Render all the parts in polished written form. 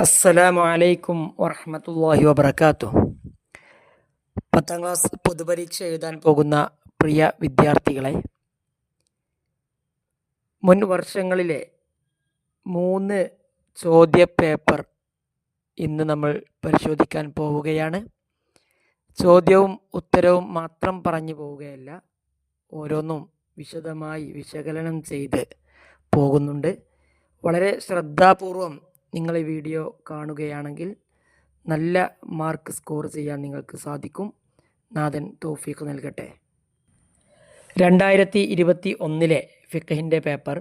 അസ്സലാമു അലൈക്കും വറഹ്മത്തുള്ളാഹി വബറകാതുഹു. 10ാം ക്ലാസ് പൊതുപരീക്ഷ എഴുതാൻ പോകുന്ന പ്രിയ വിദ്യാർത്ഥികളെ, മുൻ വർഷങ്ങളിലെ 3 ചോദ്യപേപ്പർ ഇന്ന് നമ്മൾ പരിശോധിക്കാൻ പോവുകയാണ്. ചോദ്യവും ഉത്തരവും മാത്രം പറഞ്ഞു പോവുകയല്ല, ഓരോന്നും വിശദമായി വിശകലനം ചെയ്ത് പോകുന്നുണ്ട്. വളരെ ശ്രദ്ധാപൂർവം നിങ്ങൾ ഈ വീഡിയോ കാണുകയാണെങ്കിൽ നല്ല മാർക്ക് സ്കോർ ചെയ്യാൻ നിങ്ങൾക്ക് സാധിക്കും. നാഥൻ തൗഫീഖ് നൽകട്ടെ. 2021 ഫിഖ്ഹിൻ്റെ പേപ്പർ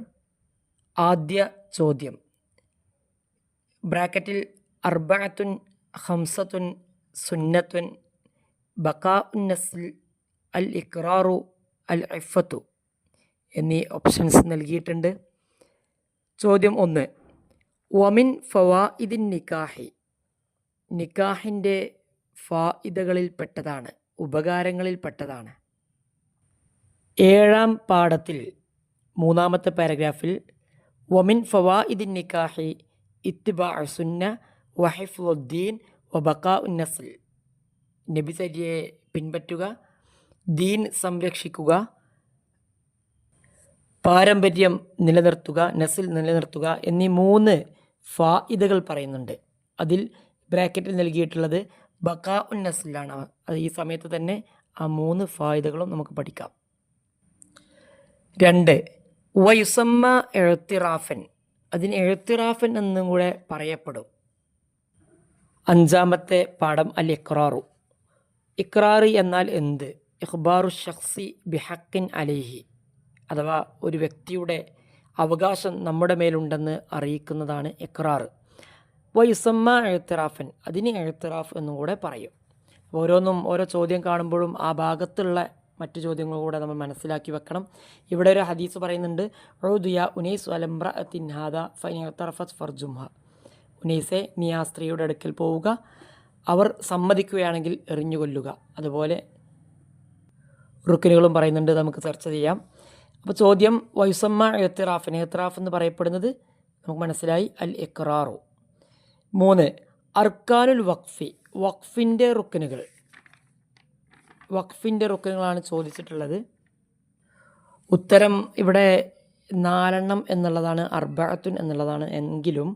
ആദ്യ ചോദ്യം, ബ്രാക്കറ്റിൽ അർബഅത്തുൻ ഖംസത്തുൻ സുന്നത്തുൻ ബഖാഉൻ നസ്ൽ അൽ ഇഖ്റാറു അൽ ഇഫ്ഫത്തു എന്നീ ഓപ്ഷൻസ് നൽകിയിട്ടുണ്ട്. ചോദ്യം 1, വമിൻ ഫവായിദിൻ നിക്കാഹി, നിക്കാഹിൻ്റെ ഫായിദകളിൽപ്പെട്ടതാണ്, ഉപകാരങ്ങളിൽപ്പെട്ടതാണ്. 7ാം പാഠത്തിൽ 3ാമത്തെ പാരഗ്രാഫിൽ വമിൻ ഫവായിദിൻ നിക്കാഹി ഇത്തിബാഉ സുന്ന വഹിഫ്ളുദ്ദീൻ വബഖാഉൻ നസ്ൽ, നബിചര്യയെ പിൻപറ്റുക, ദീൻ സംരക്ഷിക്കുക, പാരമ്പര്യം നിലനിർത്തുക, നസ്ൽ നിലനിർത്തുക എന്നീ 3 ഫായിദകൾ പറയുന്നുണ്ട്. അതിൽ ബ്രാക്കറ്റിൽ നൽകിയിട്ടുള്ളത് ബഖാഉൻ നസ്ലാണ്. അത് ഈ സമയത്ത് തന്നെ ആ 3 ഫായിദകളും നമുക്ക് പഠിക്കാം. 2, വയുസമ്മ എഴുത്തിറാഫൻ, അതിന് എഴുത്തിറാഫൻ എന്നും കൂടെ പറയപ്പെടും. 5ാമത്തെ പാഠം അൽ ഇഖ്റാറു, ഇഖ്റാറ് എന്നാൽ എന്ത്? ഇഖ്ബാറു ഷഖ്സി ബിഹഖിൻ അലൈഹി, അഥവാ ഒരു വ്യക്തിയുടെ അവകാശം നമ്മുടെ മേലുണ്ടെന്ന് അറിയിക്കുന്നതാണ് ഇഖ്റാർ. വയുസമ്മ എഴുത്തിറാഫൻ, അതിന് എഴുത്തിറാഫ് എന്നും കൂടെ പറയും. ഓരോ ചോദ്യം കാണുമ്പോഴും ആ ഭാഗത്തുള്ള മറ്റു ചോദ്യങ്ങൾ കൂടെ നമ്മൾ മനസ്സിലാക്കി വെക്കണം. ഇവിടെ ഒരു ഹദീസ് പറയുന്നുണ്ട്, ഉദിയ ഉനൈസ് അലംറഅത്തിൻ ഹാദാ ഫഇൻ ഇഅ്തറഫത് ഫർജുംഹ, ഉനൈസെ നീ ആ സ്ത്രീയുടെ അടുക്കൽ പോവുക, അവർ സമ്മതിക്കുകയാണെങ്കിൽ എറിഞ്ഞുകൊല്ലുക. അതുപോലെ റുക്കിനുകളും പറയുന്നുണ്ട്, നമുക്ക് ചർച്ച ചെയ്യാം. അപ്പോൾ ചോദ്യം വയുസമ്മ എത്തിറാഫിൻ, എത്തിറാഫ് എന്ന് പറയപ്പെടുന്നത് നമുക്ക് മനസ്സിലായി, അൽ ഇഖ്റാറു. 3, അർക്കാനുൽ വഖഫി, വഖഫിൻ്റെ റുക്കനുകൾ, വഖഫിൻ്റെ റുക്കനുകളാണ് ചോദിച്ചിട്ടുള്ളത്. ഉത്തരം ഇവിടെ 4 എന്നുള്ളതാണ്, അർബഅത്തുൻ എന്നുള്ളതാണ്. എങ്കിലും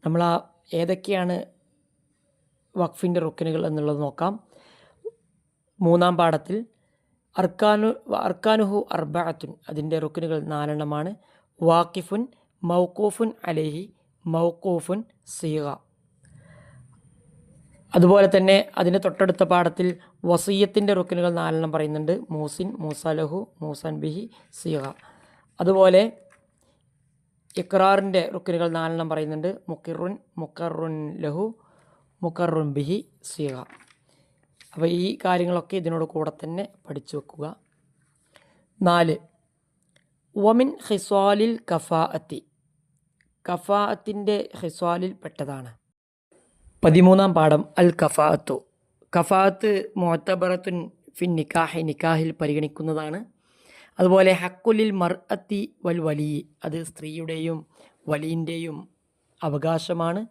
നമ്മൾ ഏതൊക്കെയാണ് വഖഫിൻ്റെ റുക്കനുകൾ എന്നുള്ളത് നോക്കാം. 3ാം പാഠത്തിൽ അർക്കാനുഹു അർബഅത്തുൻ, അതിൻ്റെ റുക്കനുകൾ 4 വാക്കിഫുൻ, മൗഖൂഫുൻ അലൈഹി, മൗഖൂഫുൻ സീഗ. അതുപോലെ തന്നെ അതിൻ്റെ തൊട്ടടുത്ത പാഠത്തിൽ വസിയ്യത്തിൻ്റെ റുക്കനുകൾ 4 പറയുന്നുണ്ട്, മൂസിൻ, മൂസലഹു, മൂസൻ ബിഹി, സീഗ. അതുപോലെ ഇഖ്റാറിൻ്റെ റുക്കനുകൾ 4 പറയുന്നുണ്ട്, മുഖിറുൻ, മുഖറുൻ ലഹു, മുഖറുൻ ബിഹി, സീഗ. അപ്പോൾ ഈ കാര്യങ്ങളൊക്കെ ഇതിനോട് കൂടെ തന്നെ പഠിച്ചു വെക്കുക. 4, വമിൻ ഖിസ്വാലിൽ കഫാഅത്തി, കഫാഅത്തിൻ്റെ ഖിസ്വാലിൽ പെട്ടതാണ്. 13ാം പാഠം അൽ കഫാഅത്തു, കഫാഅത്ത് മുഅ്തബറത്തുൻ ഫിൻ നിക്കാഹി, നിക്കാഹിൽ പരിഗണിക്കുന്നതാണ്. അതുപോലെ ഹക്കുലിൽ മർഅത്തി വൽ വലി, അത് സ്ത്രീയുടെയും വലിയിൻ്റെയും അവകാശമാണ്.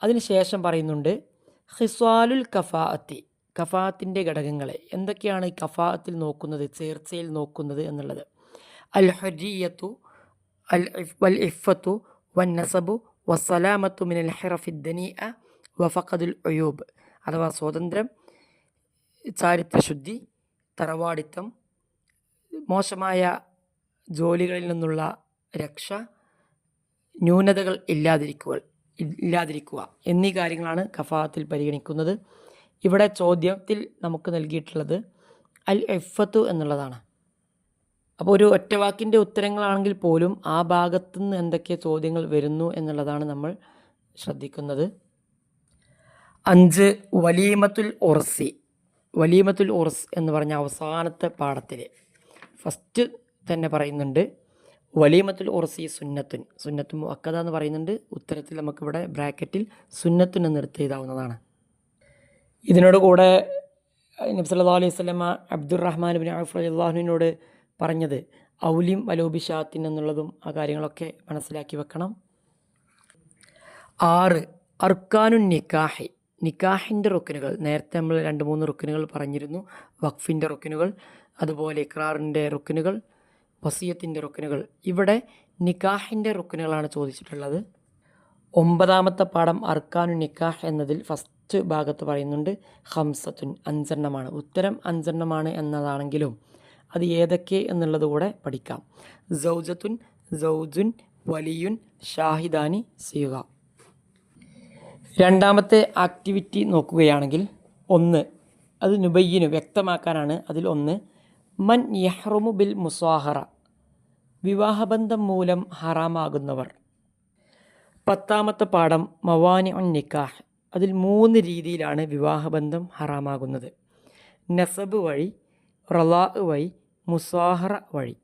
അതിനുശേഷം പറയുന്നുണ്ട് ഖിസ്വാലുൽ കഫാഅത്തി, കഫാഅത്തിൻ്റെ ഘടകങ്ങളെ എന്തൊക്കെയാണ് കഫാഅത്തിൽ നോക്കുന്നത്, ചേർച്ചയിൽ നോക്കുന്നത് എന്നുള്ളത്. അൽ ഹുരിയത്തു വൽ ഇഫ്ഫത്തു വൻ നസബു വസ്സലാമത്തു മിനൽ ഹിറഫിദ് ദനീഅ വഫഖദുൽ ഉയൂബ്, അഥവാ സ്വാതന്ത്ര്യം, ചാരിത്രശുദ്ധി, തറവാടിത്തം, മോശമായ ജോലികളിൽ നിന്നുള്ള രക്ഷ, ന്യൂനതകൾ ഇല്ലാതിരിക്കുക എന്നീ കാര്യങ്ങളാണ് കഫാഅത്തിൽ പരിഗണിക്കുന്നത്. ഇവിടെ ചോദ്യത്തിൽ നമുക്ക് നൽകിയിട്ടുള്ളത് അൽ ഇഫ്ഫത്തു എന്നുള്ളതാണ്. അപ്പോൾ ഒരു ഒറ്റവാക്കിൻ്റെ ഉത്തരങ്ങളാണെങ്കിൽ പോലും ആ ഭാഗത്തുനിന്ന് എന്തൊക്കെ ചോദ്യങ്ങൾ വരുന്നു എന്നുള്ളതാണ് നമ്മൾ ശ്രദ്ധിക്കുന്നത്. 5, വലീമത്തുൽ ഉർസി, വലീമത്തുൽ ഉർസ് എന്ന് പറഞ്ഞ അവസാനത്തെ പാഠത്തിൽ ഫസ്റ്റ് തന്നെ പറയുന്നുണ്ട് വലീമത്തുൽ ഉർസി സുന്നത്തുൻ, സുന്നത്തുൻ മുഅക്കദ എന്ന് പറയുന്നുണ്ട്. ഉത്തരത്തിൽ നമുക്കിവിടെ ബ്രാക്കറ്റിൽ സുന്നത്തുൻ എന്ന് എടുത്ത് എഴുതാവുന്നതാണ്. ഇതിനോട് കൂടെ നബി സല്ലല്ലാഹു അലൈഹി വസല്ലമ അബ്ദുറഹ്മാൻ ഇബ്നു ഔഫ് റളിയല്ലാഹു അൻഹുവിനോട് പറഞ്ഞത് ഔലിം വലോബിഷാത്തിൻ എന്നുള്ളതും ആ കാര്യങ്ങളൊക്കെ മനസ്സിലാക്കി വെക്കണം. 6, അർക്കാനുൻ നിക്കാഹി, നിക്കാഹിൻ്റെ റുക്കിനുകൾ. നേരത്തെ നമ്മൾ 2-3 റുക്കിനുകൾ പറഞ്ഞിരുന്നു. വഖഫിൻ്റെ റുക്കിനുകൾ, അതുപോലെ ഇഖ്റാറിൻ്റെ റുക്കിനുകൾ, വസിയത്തിൻ്റെ റുക്കിനുകൾ. ഇവിടെ നിക്കാഹിൻ്റെ റുക്കിനുകളാണ് ചോദിച്ചിട്ടുള്ളത്. 9ാമത്തെ പാഠം അർക്കാനു നിക്കാഹ് എന്നതിൽ ഫസ്റ്റ് ഭാഗത്ത് പറയുന്നുണ്ട് ഹംസത്തുൻ, 5 ഉത്തരം 5 എന്നതാണെങ്കിലും അത് ഏതൊക്കെ എന്നുള്ളത് കൂടെ പഠിക്കാം. സൗജത്തുൻ, സൗജുൻ, വലിയുൻ, ഷാഹിദാനി, സിഗ. 2ാമത്തെ ആക്ടിവിറ്റി നോക്കുകയാണെങ്കിൽ 1 അത് നുബയ്യിനു വ്യക്തമാക്കാനാണ്. അതിൽ 1 മൻ യഹ്റുമു ബിൽ മുസാഹറ, വിവാഹബന്ധം മൂലം ഹറാമാകുന്നവർ. 10ാമത്തെ പാഠം മവാനി ഉൻ നിക്കാഹ്, അതിൽ 3 രീതിയിലാണ് വിവാഹബന്ധം ഹറാമാകുന്നത്. നസബ് വഴി, റലാ വഴി, മുസാഹറ വഴി,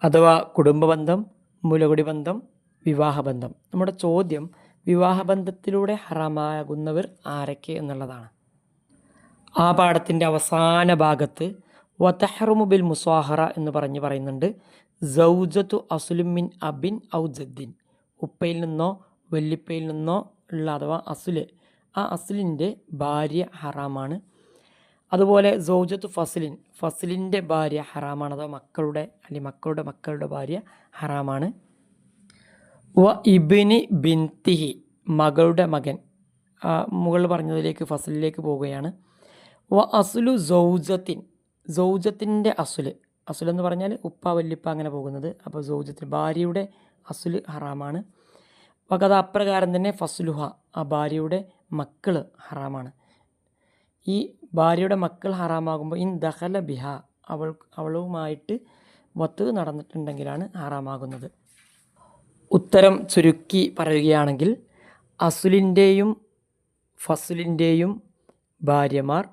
അഥവാ കുടുംബബന്ധം, മുലകുടി ബന്ധം, വിവാഹബന്ധം. നമ്മുടെ ചോദ്യം വിവാഹബന്ധത്തിലൂടെ ഹറാമാകുന്നവർ ആരൊക്കെ എന്നുള്ളതാണ്. ആ പാഠത്തിൻ്റെ അവസാന ഭാഗത്ത് വതഹ്റുമു ബിൽ മുസാഹറ എന്ന് പറയുന്നുണ്ട്. സൗജത്തു അസ്ലുമിൻ അബിൻ ഔ ജദ്ദിൻ, ഉപ്പയിൽ നിന്നോ വല്ലിപ്പയിൽ നിന്നോ ഉള്ള അഥവാ അസുല്, ആ അസുലിൻ്റെ ഭാര്യ ഹറാമാണ്. അതുപോലെ സൗജത്തു ഫസ്ലിൻ, ഫസ്ലിൻ്റെ ഭാര്യ ഹറാമാണ്, അഥവാ മക്കളുടെ അല്ലെങ്കിൽ മക്കളുടെ ഭാര്യ ഹറാമാണ്. വ ഇബ്നി ബിൻതിഹി, മകളുടെ മകൻ. മുകളിൽ പറഞ്ഞതിലേക്ക് ഫസ്ലിലേക്ക് പോവുകയാണ്. വ അസുലു സൗജത്തിൻ, സൗജത്തിൻ്റെ അസുലെന്ന് പറഞ്ഞാൽ ഉപ്പ വല്ലിപ്പ അങ്ങനെ പോകുന്നത്. അപ്പോൾ സൗജത്തിന് ഭാര്യയുടെ അസുല് ഹറാമാണ്. വകത അപ്രകാരം തന്നെ ഫസ്ലുഹ, ആ ഭാര്യയുടെ മക്കൾ ഹറാമാണ്. ഈ ഭാര്യയുടെ മക്കൾ ഹറാമാകുമ്പോൾ ഇൻ ദഖല ബിഹ, അവളുമായിട്ട് വത്ത് നടന്നിട്ടുണ്ടെങ്കിലാണ് ഹറാമാകുന്നത്. ഉത്തരം ചുരുക്കി പറയുകയാണെങ്കിൽ അസുലിൻ്റെയും ഫസ്ലിൻ്റെയും ഭാര്യമാർ,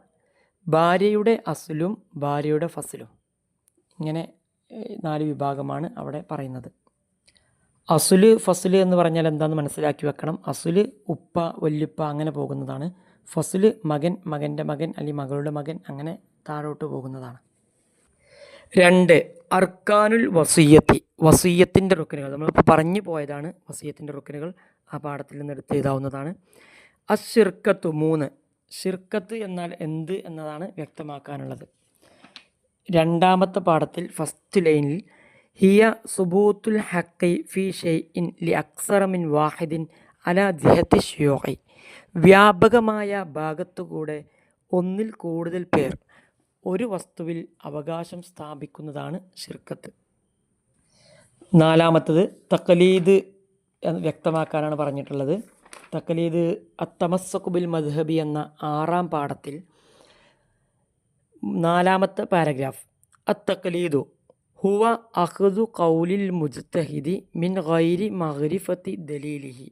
ഭാര്യയുടെ അസുലും ഭാര്യയുടെ ഫസ്ലും, ഇങ്ങനെ 4 വിഭാഗമാണ് അവിടെ പറയുന്നത്. അസുല് ഫസ്ല് എന്ന് പറഞ്ഞാൽ എന്താണെന്ന് മനസ്സിലാക്കി വെക്കണം. അസുല് ഉപ്പ വല്യുപ്പ അങ്ങനെ പോകുന്നതാണ്. ഫസ്ല് മകൻ, മകൻ്റെ മകൻ അല്ലെങ്കിൽ മകളുടെ മകൻ, അങ്ങനെ താഴോട്ട് പോകുന്നതാണ്. 2 അർക്കാനുൽ വസിയ്യത്തി, വസിയ്യത്തിൻ്റെ റുക്കിനുകൾ. നമ്മളിപ്പോൾ പറഞ്ഞു പോയതാണ് വസിയ്യത്തിൻ്റെ റുക്കിനുകൾ, ആ പാഠത്തിൽ നിന്ന് എടുത്ത് എഴുതാവുന്നതാണ്. അശ്ശിർക്കത്തു 3, ഷിർക്കത്ത് എന്നാൽ എന്ത് എന്നതാണ് വ്യക്തമാക്കാനുള്ളത്. 2ാമത്തെ പാഠത്തിൽ ഫസ്റ്റ് ലൈനിൽ ഹിയ സുബൂത്തുൽ ഹഖി ഫി ഷൈഇൻ ലി അക്സറ മിൻ വാഹിദിൻ അലാ ജിഹത്തി ഷ്യൂഇ, വ്യാപകമായ ഭാഗത്തുകൂടെ ഒന്നിൽ കൂടുതൽ പേർ ഒരു വസ്തുവിൽ അവകാശം സ്ഥാപിക്കുന്നതാണ് ഷിർക്കത്ത്. 4ാമത്തത് തഖലീദ് വ്യക്തമാക്കാനാണ് പറഞ്ഞിട്ടുള്ളത്. തഖലീദ് അത്തമസ്സഖു ബിൽ മദ്ഹബി എന്ന 6ാം പാഠത്തിൽ 4ാമത്തെ പാരഗ്രാഫ് അത്തഖലീദു ഹുവ അഖ്ദു ഖൗലിൽ മുജ്തഹിദി മിൻ ഗൈരി മഗ്രിഫത്തി ദലീലിഹി,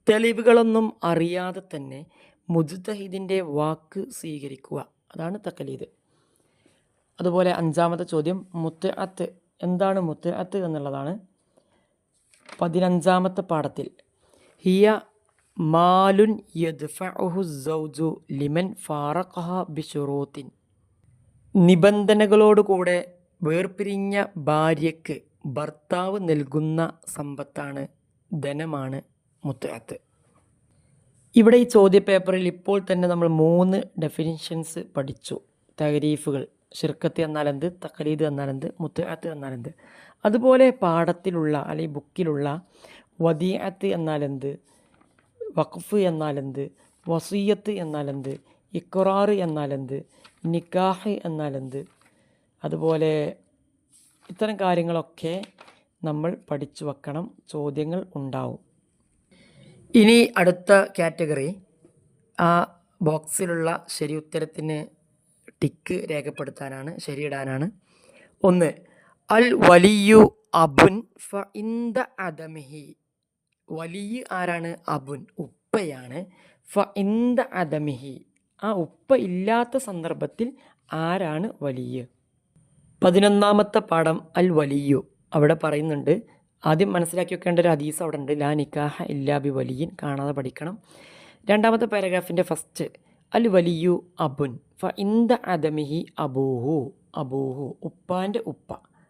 തെളിവുകളൊന്നും അറിയാതെ തന്നെ മുജ്തഹിദിൻ്റെ വാക്ക് സ്വീകരിക്കുക, അതാണ് തഖലീദ്. അതുപോലെ 5ാമത്തെ ചോദ്യം മുത്അത്ത്, എന്താണ് മുത്അത്ത് എന്നുള്ളതാണ്. 15ാമത്തെ പാഠത്തിൽ ഹിയ മാലുൻ യദ്ഫഉഹു സൗജു ലിമൻ ഫാറഖഹ ബിശുറൂത്തിൻ, നിബന്ധനകളോടുകൂടെ വേർപിരിഞ്ഞ ഭാര്യയ്ക്ക് ഭർത്താവ് നൽകുന്ന സമ്പത്താണ്, ധനമാണ് മുത്അത്ത്. ഇവിടെ ഈ ചോദ്യപേപ്പറിൽ ഇപ്പോൾ തന്നെ നമ്മൾ 3 ഡെഫിനിഷൻസ് പഠിച്ചു. തഗ്രീഫുകൾ, ഷിർക്കത്ത് എന്നാലെന്ത്, തഖലീദ് എന്നാലെന്ത്, മുത്അത്ത് എന്നാലെന്ത്. അതുപോലെ പാഠത്തിലുള്ള അല്ലെങ്കിൽ ബുക്കിലുള്ള വദീഅത്ത് എന്നാലെന്ത്, വഖഫ് എന്നാലെന്ത്, വസിയ്യത്ത് എന്നാലെന്ത്, ഇഖ്റാർ എന്നാലെന്ത്, നിക്കാഹ് എന്നാലെന്ത്, അതുപോലെ ഇത്തരം കാര്യങ്ങളൊക്കെ നമ്മൾ പഠിച്ചു വെക്കണം, ചോദ്യങ്ങൾ ഉണ്ടാവും. ഇനി അടുത്ത കാറ്റഗറി, ആ ബോക്സിലുള്ള ശരി ഉത്തരത്തിന് ടിക്ക് രേഖപ്പെടുത്താനാണ്, ശരിയിടാനാണ്. 1 അൽ വലിയു അബുൻ ഫ ഇന്ദ അദമിഹി, വലിയ ആരാണ്? അബുൻ, ഉപ്പയാണ്. ഫ ഇന്ദ അദമിഹി, ആ ഉപ്പ ഇല്ലാത്ത സന്ദർഭത്തിൽ ആരാണ് വലിയ? 11ാമത്തെ പാഠം അൽ വലിയു, അവിടെ പറയുന്നുണ്ട്. ആദ്യം മനസ്സിലാക്കി വെക്കേണ്ട ഒരു ഹദീസ് അവിടെ ഉണ്ട്, ലാ നിക്കാഹ ഇല്ലാ ബി വലിയിൻ, കാണാതെ പഠിക്കണം. 2ാമത്തെ പാരഗ്രാഫിൻ്റെ ഫസ്റ്റ് അൽ വലിയു അബുൻ ഫ ഇന്ദ അദമിഹി അബൂഹു, അബൂഹു ഉപ്പാൻ്റെ ഉപ്പ.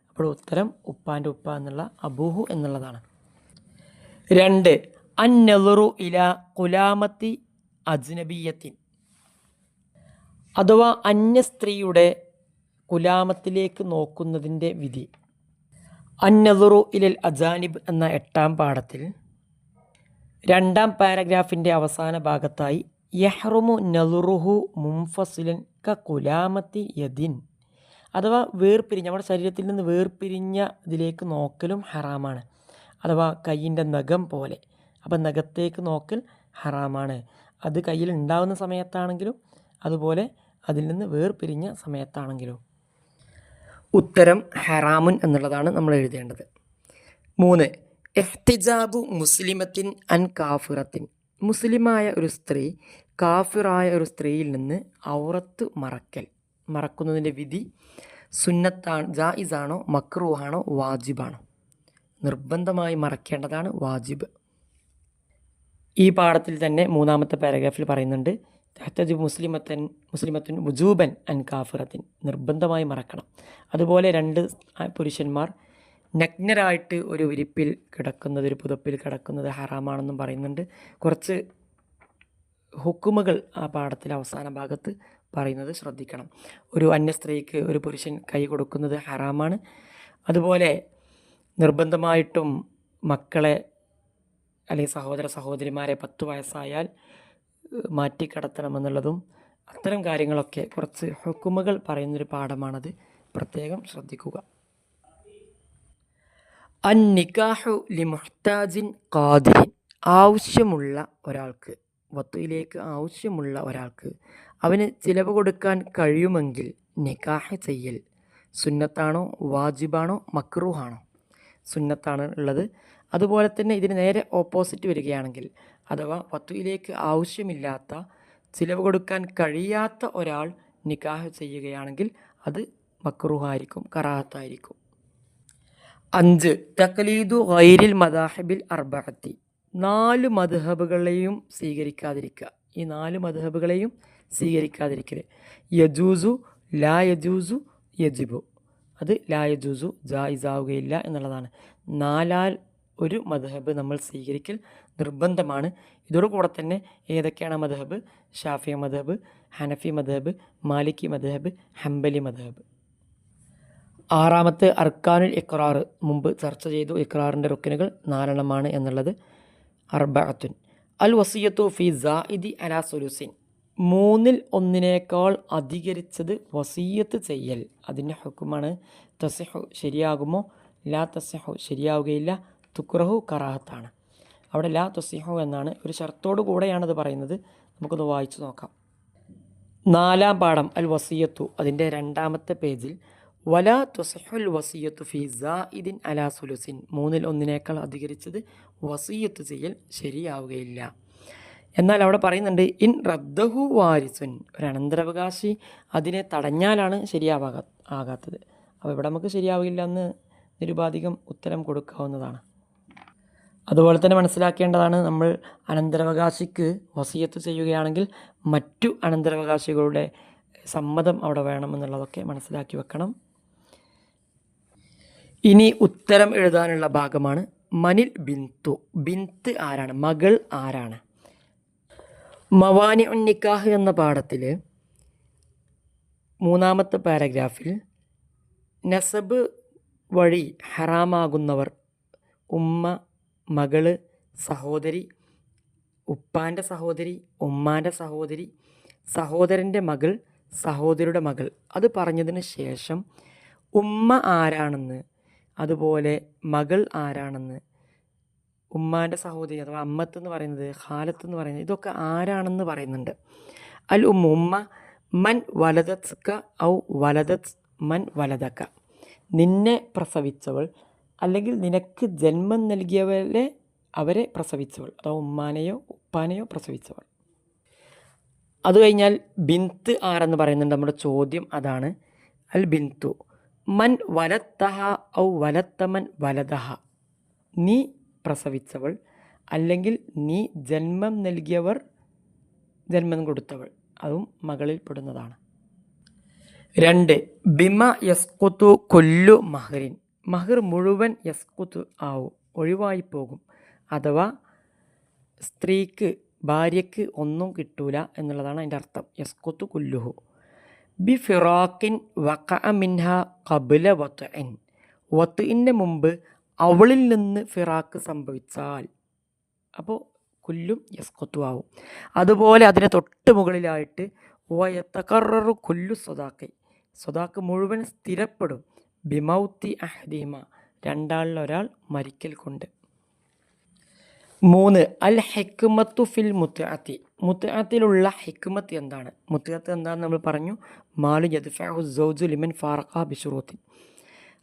അപ്പോൾ ഉത്തരം ഉപ്പാൻ്റെ ഉപ്പ എന്നുള്ള അബൂഹു എന്നുള്ളതാണ്. 2 അന്നളുറു ഇല കുലാമത്തി അജ്നബിയത്തിൻ, അഥവാ അന്യ സ്ത്രീയുടെ കുലാമത്തിലേക്ക് നോക്കുന്നതിൻ്റെ വിധി. അന്നളുറു ഇലൽ അജാനിബ് എന്ന 8-ാം പാഠത്തിൽ 2-ാം പാരഗ്രാഫിൻ്റെ അവസാന ഭാഗത്തായി യഹ്റുമു നളുറുഹു മുൻഫസിലൻ ക കുലാമത്തി യദിൻ, അഥവാ വേർപിരിഞ്ഞ, നമ്മുടെ ശരീരത്തിൽ നിന്ന് വേർപിരിഞ്ഞ ഇതിലേക്ക് നോക്കലും ഹറാമാണ്. അഥവാ കയ്യിൻ്റെ നഖം പോലെ. അപ്പം നഖത്തേക്ക് നോക്കൽ ഹറാമാണ്. അത് കയ്യിൽ ഉണ്ടാവുന്ന സമയത്താണെങ്കിലും അതുപോലെ അതിൽ നിന്ന് വേർപിരിഞ്ഞ സമയത്താണെങ്കിലും. ഉത്തരം ഹറാമുൻ എന്നുള്ളതാണ് നമ്മൾ എഴുതേണ്ടത്. 3. ഇഹ്തിജാബു മുസ്ലിമത്തിൻ അൻ കാഫിറത്തിൻ, മുസ്ലിമായ ഒരു സ്ത്രീ കാഫിറായ ഒരു സ്ത്രീയിൽ നിന്ന് ഔറത്ത് മറക്കുന്നതിൻ്റെ വിധി. സുന്നത്താണ്, ജായിസാണോ, മക്രൂഹാണോ, വാജിബാണോ? നിർബന്ധമായി മറക്കേണ്ടതാണ്, വാജിബ്. ഈ പാഠത്തിൽ തന്നെ 3-ാമത്തെ പാരഗ്രാഫിൽ പറയുന്നുണ്ട് തഹ്തജിബ് മുസ്ലിമത്തുൻ വുജൂബൻ അൻ കാഫിറത്തിൻ, നിർബന്ധമായി മറക്കണം. അതുപോലെ 2 പുരുഷന്മാർ നഗ്നരായിട്ട് ഒരു വിരിപ്പിൽ കിടക്കുന്നത്, ഒരു പുതപ്പിൽ കിടക്കുന്നത് ഹറാമാണെന്നും പറയുന്നുണ്ട്. കുറച്ച് ഹുക്കുമുകൾ ആ പാഠത്തിൽ അവസാന ഭാഗത്ത് പറയുന്നത് ശ്രദ്ധിക്കണം. ഒരു അന്യ സ്ത്രീക്ക് ഒരു പുരുഷൻ കൈ കൊടുക്കുന്നത് ഹറാമാണ്. അതുപോലെ നിർബന്ധമായിട്ടും മക്കളെ അല്ലെങ്കിൽ സഹോദര സഹോദരിമാരെ 10 വയസ്സായാൽ മാറ്റിക്കടത്തണമെന്നുള്ളതും അത്തരം കാര്യങ്ങളൊക്കെ കുറച്ച് ഹുക്കുമുകൾ പറയുന്നൊരു പാഠമാണത്, പ്രത്യേകം ശ്രദ്ധിക്കുക. അൻ നിക്കാഹു ലി മുഹ്താജിൻ ഖാദിരിൻ, ആവശ്യമുള്ള ഒരാൾക്ക്, വത്തുയിലേക്ക് ആവശ്യമുള്ള ഒരാൾക്ക് അവന് ചിലവ് കൊടുക്കാൻ കഴിയുമെങ്കിൽ നിക്കാഹ് ചെയ്യൽ സുന്നത്താണോ, വാജിബാണോ, മക്രൂഹാണോ? സുന്നത്താണ് ഉള്ളത്. അതുപോലെ തന്നെ ഇതിന് നേരെ ഓപ്പോസിറ്റ് വരികയാണെങ്കിൽ, അഥവാ വത്തുയിലേക്ക് ആവശ്യമില്ലാത്ത, ചിലവ് കൊടുക്കാൻ കഴിയാത്ത ഒരാൾ നിക്കാഹ് ചെയ്യുകയാണെങ്കിൽ അത് മക്രൂഹായിരിക്കും, കറാഹത്തായിരിക്കും. 5. തഖ്ലീദു ഗൈരിൽ മദാഹിബിൽ അർബഅത്തി, 4 മദ്ഹബുകളെയും സ്വീകരിക്കാതിരിക്കുക. ഈ 4 മദ്ഹബുകളെയും സ്വീകരിക്കാതിരിക്കൽ. യജൂസു, ലാ യജൂസു, യജിബു, അത് ലാ യജൂസു, ജായിസാവുകയില്ല എന്നുള്ളതാണ്. 4-ൽ ഒരു മദ്ഹബ് നമ്മൾ സ്വീകരിക്കൽ നിർബന്ധമാണ്. ഇതോടുകൂടെ തന്നെ ഏതൊക്കെയാണ് മദ്ഹബ്? ഷാഫി മദ്ഹബ്, ഹനഫി മദ്ഹബ്, മാലിക്കി മദ്ഹബ്, ഹംബലി മദ്ഹബ്. 6-ാമത്തെ അർക്കാനുൽ ഇഖ്റാർ, മുമ്പ് ചർച്ച ചെയ്തു. ഇഖ്റാറിൻ്റെ റുക്കനുകൾ 4 എന്നുള്ളത്. അർബഅത്തുൻ അൽ വസിയത്തു ഫി സായിദി അലാ സുലുസിൻ, 3-ൽ 1-നേക്കാൾ അധികരിച്ചത് വസിയത്ത് ചെയ്യൽ. അതിൻ്റെ ഹുക്കുമാണ് തസിഹു, ശരിയാകുമോ? ലാ തസിഹു, ശരിയാവുകയില്ല. തുക്റഹു, കറാഹത്താണ്. അവിടെ ലാ തസിഹു എന്നാണ്, ഒരു ഷർത്തോടു കൂടെയാണത് പറയുന്നത്. നമുക്കൊന്ന് വായിച്ചു നോക്കാം. 4-ാം പാഠം അൽ വസിയത്തു, അതിൻ്റെ 2-ാമത്തെ പേജിൽ വലാ തുസിഹുൽ വസിയത്തു ഫി സായിദിൻ അലാ സുലുസിൻ, 3-ൽ 1-നേക്കാൾ അധികരിച്ചത് വസിയത്ത് ചെയ്യൽ ശരിയാവുകയില്ല. എന്നാൽ അവിടെ പറയുന്നുണ്ട് ഇൻ റദ്ദഹു വാരിസുൻ, ഒരു അനന്തരാവകാശി അതിനെ തടഞ്ഞാലാണ് ആകാത്തത്. അപ്പോൾ ഇവിടെ നമുക്ക് ശരിയാവില്ല എന്ന് നിരുപാധികം ഉത്തരം കൊടുക്കാവുന്നതാണ്. അതുപോലെ തന്നെ മനസ്സിലാക്കേണ്ടതാണ്, നമ്മൾ അനന്തരാവകാശിക്ക് വസിയത്ത് ചെയ്യുകയാണെങ്കിൽ മറ്റു അനന്തരാവകാശികളുടെ സമ്മതം അവിടെ വേണമെന്നുള്ളതൊക്കെ മനസ്സിലാക്കി വെക്കണം. ഇനി ഉത്തരം എഴുതാനുള്ള ഭാഗമാണ്. മനിൽ ബിന്തു, ബിന്ത് ആരാണ്? മകൾ ആരാണ്? മവാനി ഉൻ നിക്കാഹ് എന്ന പാഠത്തിൽ 3-ാമത്തെ പാരഗ്രാഫിൽ നസബ് വഴി ഹറാമാകുന്നവർ ഉമ്മ, മകള്, സഹോദരി, ഉപ്പാൻ്റെ സഹോദരി, ഉമ്മാൻ്റെ സഹോദരി, സഹോദരൻ്റെ മകൾ, സഹോദരിയുടെ മകൾ, അത് പറഞ്ഞതിന് ശേഷം ഉമ്മ ആരാണെന്ന്, അതുപോലെ മകൾ ആരാണെന്ന്, ഉമ്മാൻ്റെ സഹോദരി അഥവാ അമ്മത്ത് എന്ന് പറയുന്നത്, ഖാലത്ത് എന്ന് പറയുന്നത്, ഇതൊക്കെ ആരാണെന്ന് പറയുന്നുണ്ട്. അൽ ഉമ്മ മൻ വലദത്ക ഔ വലദത് മൻ വലദക, നിന്നെ പ്രസവിച്ചവൾ അല്ലെങ്കിൽ നിനക്ക് ജന്മം നൽകിയവരെ അവരെ പ്രസവിച്ചവൾ, അഥവാ ഉമ്മാനെയോ ഉപ്പാനെയോ പ്രസവിച്ചവൾ. അത് കഴിഞ്ഞാൽ ബിന്ത് ആരെന്ന് പറയുന്നുണ്ട്. നമ്മുടെ ചോദ്യം അതാണ്. അൽ ബിന്തു മൻ വലത്തഹ ഔ വലത്തമൻ വലതഹ, നീ പ്രസവിച്ചവൾ അല്ലെങ്കിൽ നീ ജന്മം നൽകിയവർ, ജന്മം കൊടുത്തവൾ, അതും മകളിൽ പെടുന്നതാണ്. 2. ബിമ യസ്കുത്തു കൊല്ലു മഹറിൻ, മഹർ മുഴുവൻ യസ്കുത്തു ആവും, ഒഴിവായി പോകും. അഥവാ സ്ത്രീക്ക് ഭാര്യയ്ക്ക് ഒന്നും കിട്ടൂല എന്നുള്ളതാണ് അതിൻ്റെ അർത്ഥം. യസ്കുത്തു കുല്ലുഹു ബി ഫിറാക്കിൻ വഖഅ മിൻഹ ഖബ്ല വത്ഇൻ, വത്ഇൻ്റെ മുമ്പ് അവളിൽ നിന്ന് ഫിറാക്ക് സംഭവിച്ചാൽ അപ്പോൾ കുല്ലും യസ്കുത്തു ആവും. അതുപോലെ അതിന് തൊട്ട് മുകളിലായിട്ട് വയതഖററു കുല്ലു സ്വദാഖി, സ്വദാക്ക് മുഴുവൻ സ്ഥിരപ്പെടും ബിമൗത്തി അഹദിമ, രണ്ടാളിലൊരാൾ മരിക്കൽ കൊണ്ട്. 3 അൽ ഹിക്മത്തു ഫിൽ മുത്അത്തി, മുത്അത്തിലുള്ള ഹിക്മത്ത് എന്താണ്? മുത്അത്ത് എന്താണെന്ന് നമ്മൾ പറഞ്ഞു. മാലു യദ്ഫഉ സൗജു ലിമൻ ഫാറഖ ബിശുറൂത്തി.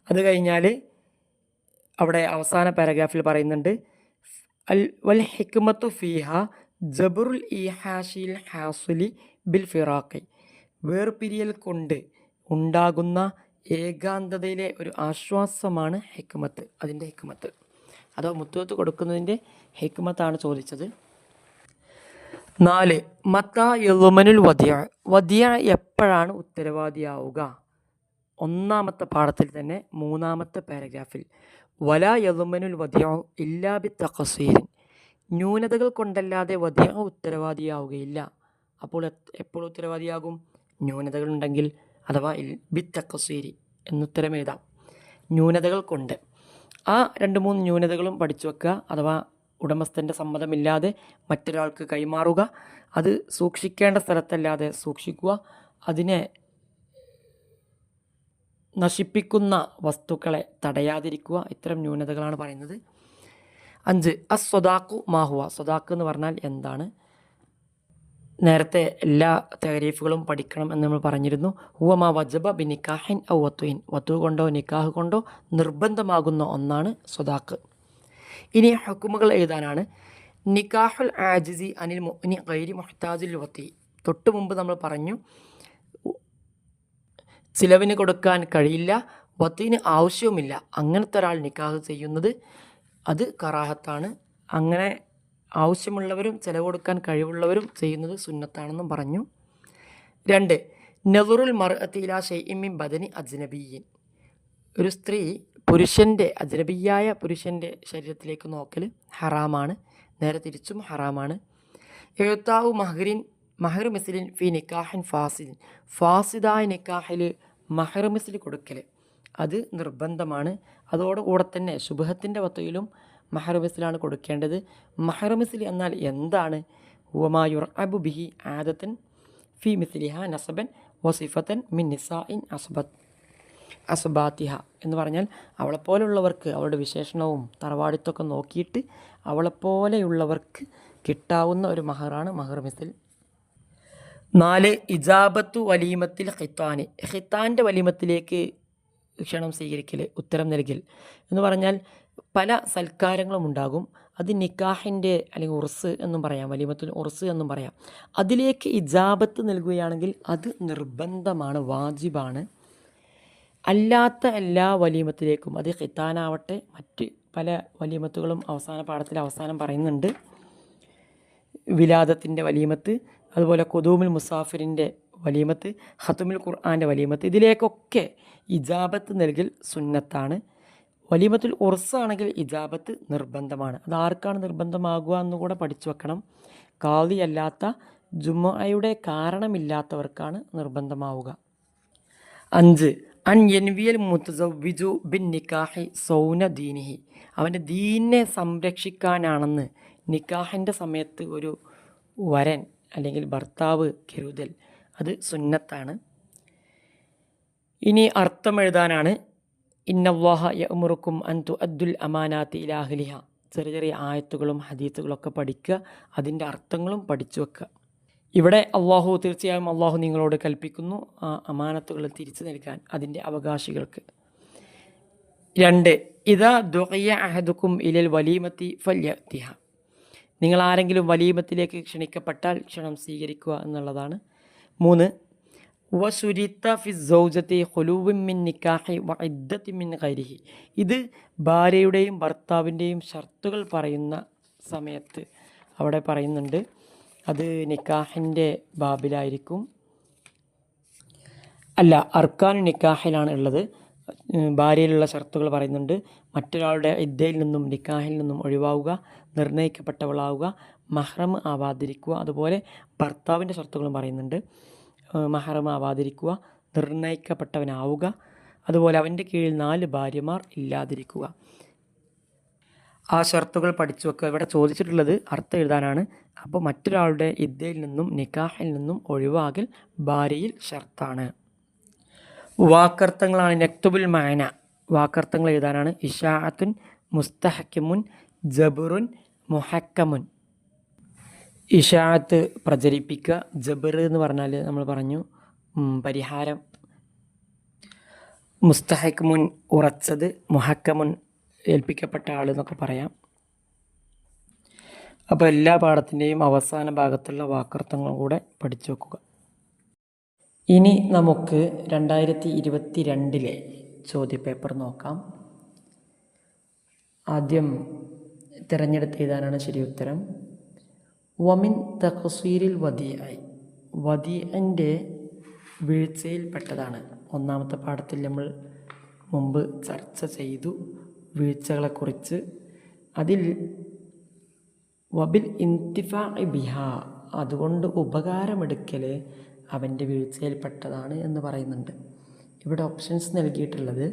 അത് കഴിഞ്ഞാൽ അവിടെ അവസാന പാരഗ്രാഫിൽ പറയുന്നുണ്ട് അൽ വൽ ഹിക്മത്തു ഫീഹ ജബറുൽ ഇഹാഷിൽ ഹാസുലി ബിൽ ഫിറാഖി, വേർപിരിയൽ കൊണ്ട് ഉണ്ടാകുന്ന ഏകാന്തതയിലെ ഒരു ആശ്വാസമാണ് ഹിക്മത്ത്, അതിൻ്റെ ഹിക്മത്ത്. അതോ മുത്തുവത്ത് കൊടുക്കുന്നതിൻ്റെ ഹിക്മത്താണ് ചോദിച്ചത്. 4 മത്താ യളുമനുൽ വദിയ, വദിയ എപ്പോഴാണ് ഉത്തരവാദിയാവുക? ഒന്നാമത്തെ പാഠത്തിൽ തന്നെ 3ാമത്തെ പാരഗ്രാഫിൽ വലാ യളുമനുൽ വദിയ ഇല്ലാ ബി തഖസീരിൻ, ന്യൂനതകൾ കൊണ്ടല്ലാതെ വദിയ ഉത്തരവാദിയാവുകയില്ല. അപ്പോൾ എപ്പോൾ ഉത്തരവാദിയാകും? ന്യൂനതകൾ ഉണ്ടെങ്കിൽ, അഥവാ ബി തഖസീരി എന്നുത്തരം എഴുതാം. ന്യൂനതകൾ കൊണ്ട്. ആ 2-3 ന്യൂനതകളും പഠിച്ചു വെക്കുക. അഥവാ ഉടമസ്ഥൻ്റെ സമ്മതമില്ലാതെ മറ്റൊരാൾക്ക് കൈമാറുക, അത് സൂക്ഷിക്കേണ്ട സ്ഥലത്തല്ലാതെ സൂക്ഷിക്കുക, അതിനെ നശിപ്പിക്കുന്ന വസ്തുക്കളെ തടയാതിരിക്കുക, ഇത്തരം ന്യൂനതകളാണ് പറയുന്നത്. 5 അസ്വദാഖു മാഹുവ, സ്വദാഖ് എന്ന് പറഞ്ഞാൽ എന്താണ്? നേരത്തെ എല്ലാ തരീഫുകളും പഠിക്കണം എന്ന് നമ്മൾ പറഞ്ഞിരുന്നു. ഹുവ മാ വജബ ബി നിക്കാഹിൻ ഔ വത്തുഇൻ, വത്തു കൊണ്ടോ നിക്കാഹ് കൊണ്ടോ നിർബന്ധമാകുന്ന ഒന്നാണ് സ്വദാഖ്. ഇനി ഹുക്കുമുകൾ എഴുതാനാണ്. നിക്കാഹുൽ ആജിസി അനിൽ മുഅ്മിനി ഗൈരി മുഹ്താജിൽ വത്തി, തൊട്ട് മുമ്പ് നമ്മൾ പറഞ്ഞു ചിലവിന് കൊടുക്കാൻ കഴിയില്ല, വത്തിന് ആവശ്യവുമില്ല, അങ്ങനത്തെ ഒരാൾ നിക്കാഹ് ചെയ്യുന്നത് അത് കറാഹത്താണ്. അങ്ങനെ ആവശ്യമുള്ളവരും ചിലവ് കൊടുക്കാൻ കഴിവുള്ളവരും ചെയ്യുന്നത് സുന്നത്താണെന്നും പറഞ്ഞു. 2 നദറുൽ മർഅത്തി ഇലാ ശൈഇൻ മിൻ ബദനി അജ്നബിയ്യിൻ, ഒരു സ്ത്രീ പുരുഷൻ്റെ, അജ്നബിയായ പുരുഷൻ്റെ ശരീരത്തിലേക്ക് നോക്കൽ ഹറാമാണ്, നേരെ തിരിച്ചും ഹറാമാണ്. എഴുത്താവു മഹ്റിൻ മഹർ മിസ്ലിൻ ഫി നിക്കാഹിൻ ഫാസിദിൻ, ഫാസിദായ നിക്കാഹിൽ മഹർ മിസ്ലി കൊടുക്കൽ അത് നിർബന്ധമാണ്. അതോടുകൂടെ തന്നെ ശുബഹത്തിൻ്റെ വത്തയിലും മഹർ മിസ്ലാണ് കൊടുക്കേണ്ടത്. മഹർ മിസ്ലി എന്നാൽ എന്താണ്? ഹുവമാ യുർഅബു ബിഹി ആദത്തൻ ഫി മിസ്ലിഹ നസബൻ വസിഫത്തൻ മിൻ നിസാഇൻ അസ്ബാത്തിഹ എന്ന് പറഞ്ഞാൽ അവളെപ്പോലെയുള്ളവർക്ക് അവളുടെ വിശേഷണവും തറവാടിത്തൊക്കെ നോക്കിയിട്ട് അവളെപ്പോലെയുള്ളവർക്ക് കിട്ടാവുന്ന ഒരു മഹറാണ് മഹർ മിസ്ൽ. 4 ഇജാബത്തു വലീമത്തിൽ ഖിത്താന്, ഖിത്താൻ്റെ വലീമത്തിലേക്ക് ക്ഷണം സ്വീകരിക്കൽ, ഉത്തരം നൽകൽ എന്ന് പറഞ്ഞാൽ പല സൽക്കാരങ്ങളും ഉണ്ടാകും. അത് നിക്കാഹിൻ്റെ അല്ലെങ്കിൽ ഉർസ് എന്നും പറയാം, വലീമത്തുൽ ഉർസ് എന്നും പറയാം. അതിലേക്ക് ഇജാബത്ത് നൽകുകയാണെങ്കിൽ അത് നിർബന്ധമാണ്, വാജിബാണ്. അല്ലാത്ത എല്ലാ വലീമത്തിലേക്കും, അത് ഖിത്താനാവട്ടെ മറ്റ് പല വലീമത്തുകളും അവസാന പാഠത്തിൽ അവസാനം പറയുന്നുണ്ട്. വിലാദത്തിൻ്റെ വലീമത്ത്, അതുപോലെ ഖുദൂമുൽ മുസാഫിറിൻ്റെ വലീമത്ത്, ഖത്മുൽ ഖുർആൻ്റെ വലീമത്ത്, ഇതിലേക്കൊക്കെ ഇജാബത്ത് നൽകൽ സുന്നത്താണ്. വലീമത്തുൽ ഉർസ് ആണെങ്കിൽ ഇജാബത്ത് നിർബന്ധമാണ്. അത് ആർക്കാണ് നിർബന്ധമാകുക എന്നുകൂടെ പഠിച്ചു വെക്കണം. ഖാദി അല്ലാത്ത ജുമുഅയുടെ കാരണമില്ലാത്തവർക്കാണ് നിർബന്ധമാവുക. 5 അൻ യൻവിയൽ മുതസവ്വിജു ബിൻ നിക്കാഹി സൗന ദീനിഹി, അവൻ്റെ ദീനിനെ സംരക്ഷിക്കാനാണെന്ന് നിക്കാഹിൻ്റെ സമയത്ത് ഒരു വരൻ അല്ലെങ്കിൽ ഭർത്താവ് കരുതൽ, അത് സുന്നത്താണ്. ഇനി അർത്ഥം എഴുതാനാണ്. ഇന്നല്ലാഹ യഅ്മുറുക്കും അൻ തുഅദ്ദുൽ അമാനാത്തി ഇലാ അഹ്ലിഹ, ചെറിയ ചെറിയ ആയത്തുകളും ഹദീത്തുകളൊക്കെ പഠിക്കുക, അതിൻ്റെ അർത്ഥങ്ങളും പഠിച്ചു വെക്കുക. ഇവിടെ തീർച്ചയായും അള്ളാഹു നിങ്ങളോട് കൽപ്പിക്കുന്നു ആ അമാനത്തുകൾ തിരിച്ചു നൽകാൻ അതിൻ്റെ അവകാശികൾക്ക്. 2 ഇദാ ദുഇയ അഹദുക്കും ഇലൽ വലീമത്തി ഫല്യഅതിഹ, നിങ്ങൾ ആരെങ്കിലും വലീമത്തിലേക്ക് ക്ഷണിക്കപ്പെട്ടാൽ ക്ഷണം സ്വീകരിക്കുക എന്നുള്ളതാണ്. 3 വസുരിത്ത ഫി സൗജത്തി ഖുലൂബിൻ മിൻ നിക്കാഹി വഇദ്ദത്തി മിൻ ഗൈരിഹി, ഇത് ഭാര്യയുടെയും ഭർത്താവിൻ്റെയും ഷർത്തുകൾ പറയുന്ന സമയത്ത് അവിടെ പറയുന്നുണ്ട്. അത് നിക്കാഹിൻ്റെ ബാബിലായിരിക്കും, അല്ല അർക്കാനു നിക്കാഹിലാണ് ഉള്ളത്. ഭാര്യയിലുള്ള ഷർത്തുകൾ പറയുന്നുണ്ട്. മറ്റൊരാളുടെ ഇദ്ദയിൽ നിന്നും നിക്കാഹിൽ നിന്നും ഒഴിവാവുക, നിർണയിക്കപ്പെട്ടവളാവുക, മഹ്റം ആവാതിരിക്കുക. അതുപോലെ ഭർത്താവിൻ്റെ ഷർത്തുകളും പറയുന്നുണ്ട്. മഹ്റം ആവാതിരിക്കുക, നിർണയിക്കപ്പെട്ടവനാവുക, അതുപോലെ അവൻ്റെ കീഴിൽ 4 ഭാര്യമാർ ഇല്ലാതിരിക്കുക. ആ ഷർത്തുകൾ പഠിച്ചു വെക്കുക. ഇവിടെ ചോദിച്ചിട്ടുള്ളത് അർത്ഥം എഴുതാനാണ്. അപ്പോൾ മറ്റൊരാളുടെ ഇദ്ദയിൽ നിന്നും നിക്കാഹിൽ നിന്നും ഒഴിവാകൽ ഭാര്യയിൽ ഷർത്താണ്. വാക്കർത്ഥങ്ങളാണ്. നക്തുബുൽ മഅന, വാക്കർത്ഥങ്ങൾ എഴുതാനാണ്. ഇഷാഅത്തുൻ, മുസ്തഹക്കിമുൻ, ജബറുൻ, മുഹക്കമുൻ. ഇഷാഅത്ത് പ്രചരിപ്പിക്കുക. ജബർ എന്ന് പറഞ്ഞാൽ നമ്മൾ പറഞ്ഞു പരിഹാരം. മുസ്തഹക്കിമുൻ ഉറച്ചത്, മുഹക്കമുൻ ഏൽപ്പിക്കപ്പെട്ട ആൾ എന്നൊക്കെ പറയാം. അപ്പോൾ എല്ലാ പാഠത്തിൻ്റെയും അവസാന ഭാഗത്തുള്ള വാക്കർത്ഥങ്ങളും കൂടെ പഠിച്ചു വെക്കുക. ഇനി നമുക്ക് 2022 ചോദ്യപേപ്പർ നോക്കാം. ആദ്യം തിരഞ്ഞെടുത്ത് എഴുതാനാണ് ശരി ഉത്തരം. വമിൻ തഖ്സീരിൽ വദീഅൻ്റെ വീഴ്ചയിൽപ്പെട്ടതാണ്. ഒന്നാമത്തെ പാഠത്തിൽ നമ്മൾ മുമ്പ് ചർച്ച ചെയ്തു വീഴ്ചകളെക്കുറിച്ച്. അതിൽ വബിൽ ഇൻതിഫാഇ ബിഹ, അതുകൊണ്ട് ഉപകാരമെടുക്കൽ അവൻ്റെ വീഴ്ചയിൽപ്പെട്ടതാണ് എന്ന് പറയുന്നുണ്ട്. ഇവിടെ ഓപ്ഷൻസ് നൽകിയിട്ടുള്ളത്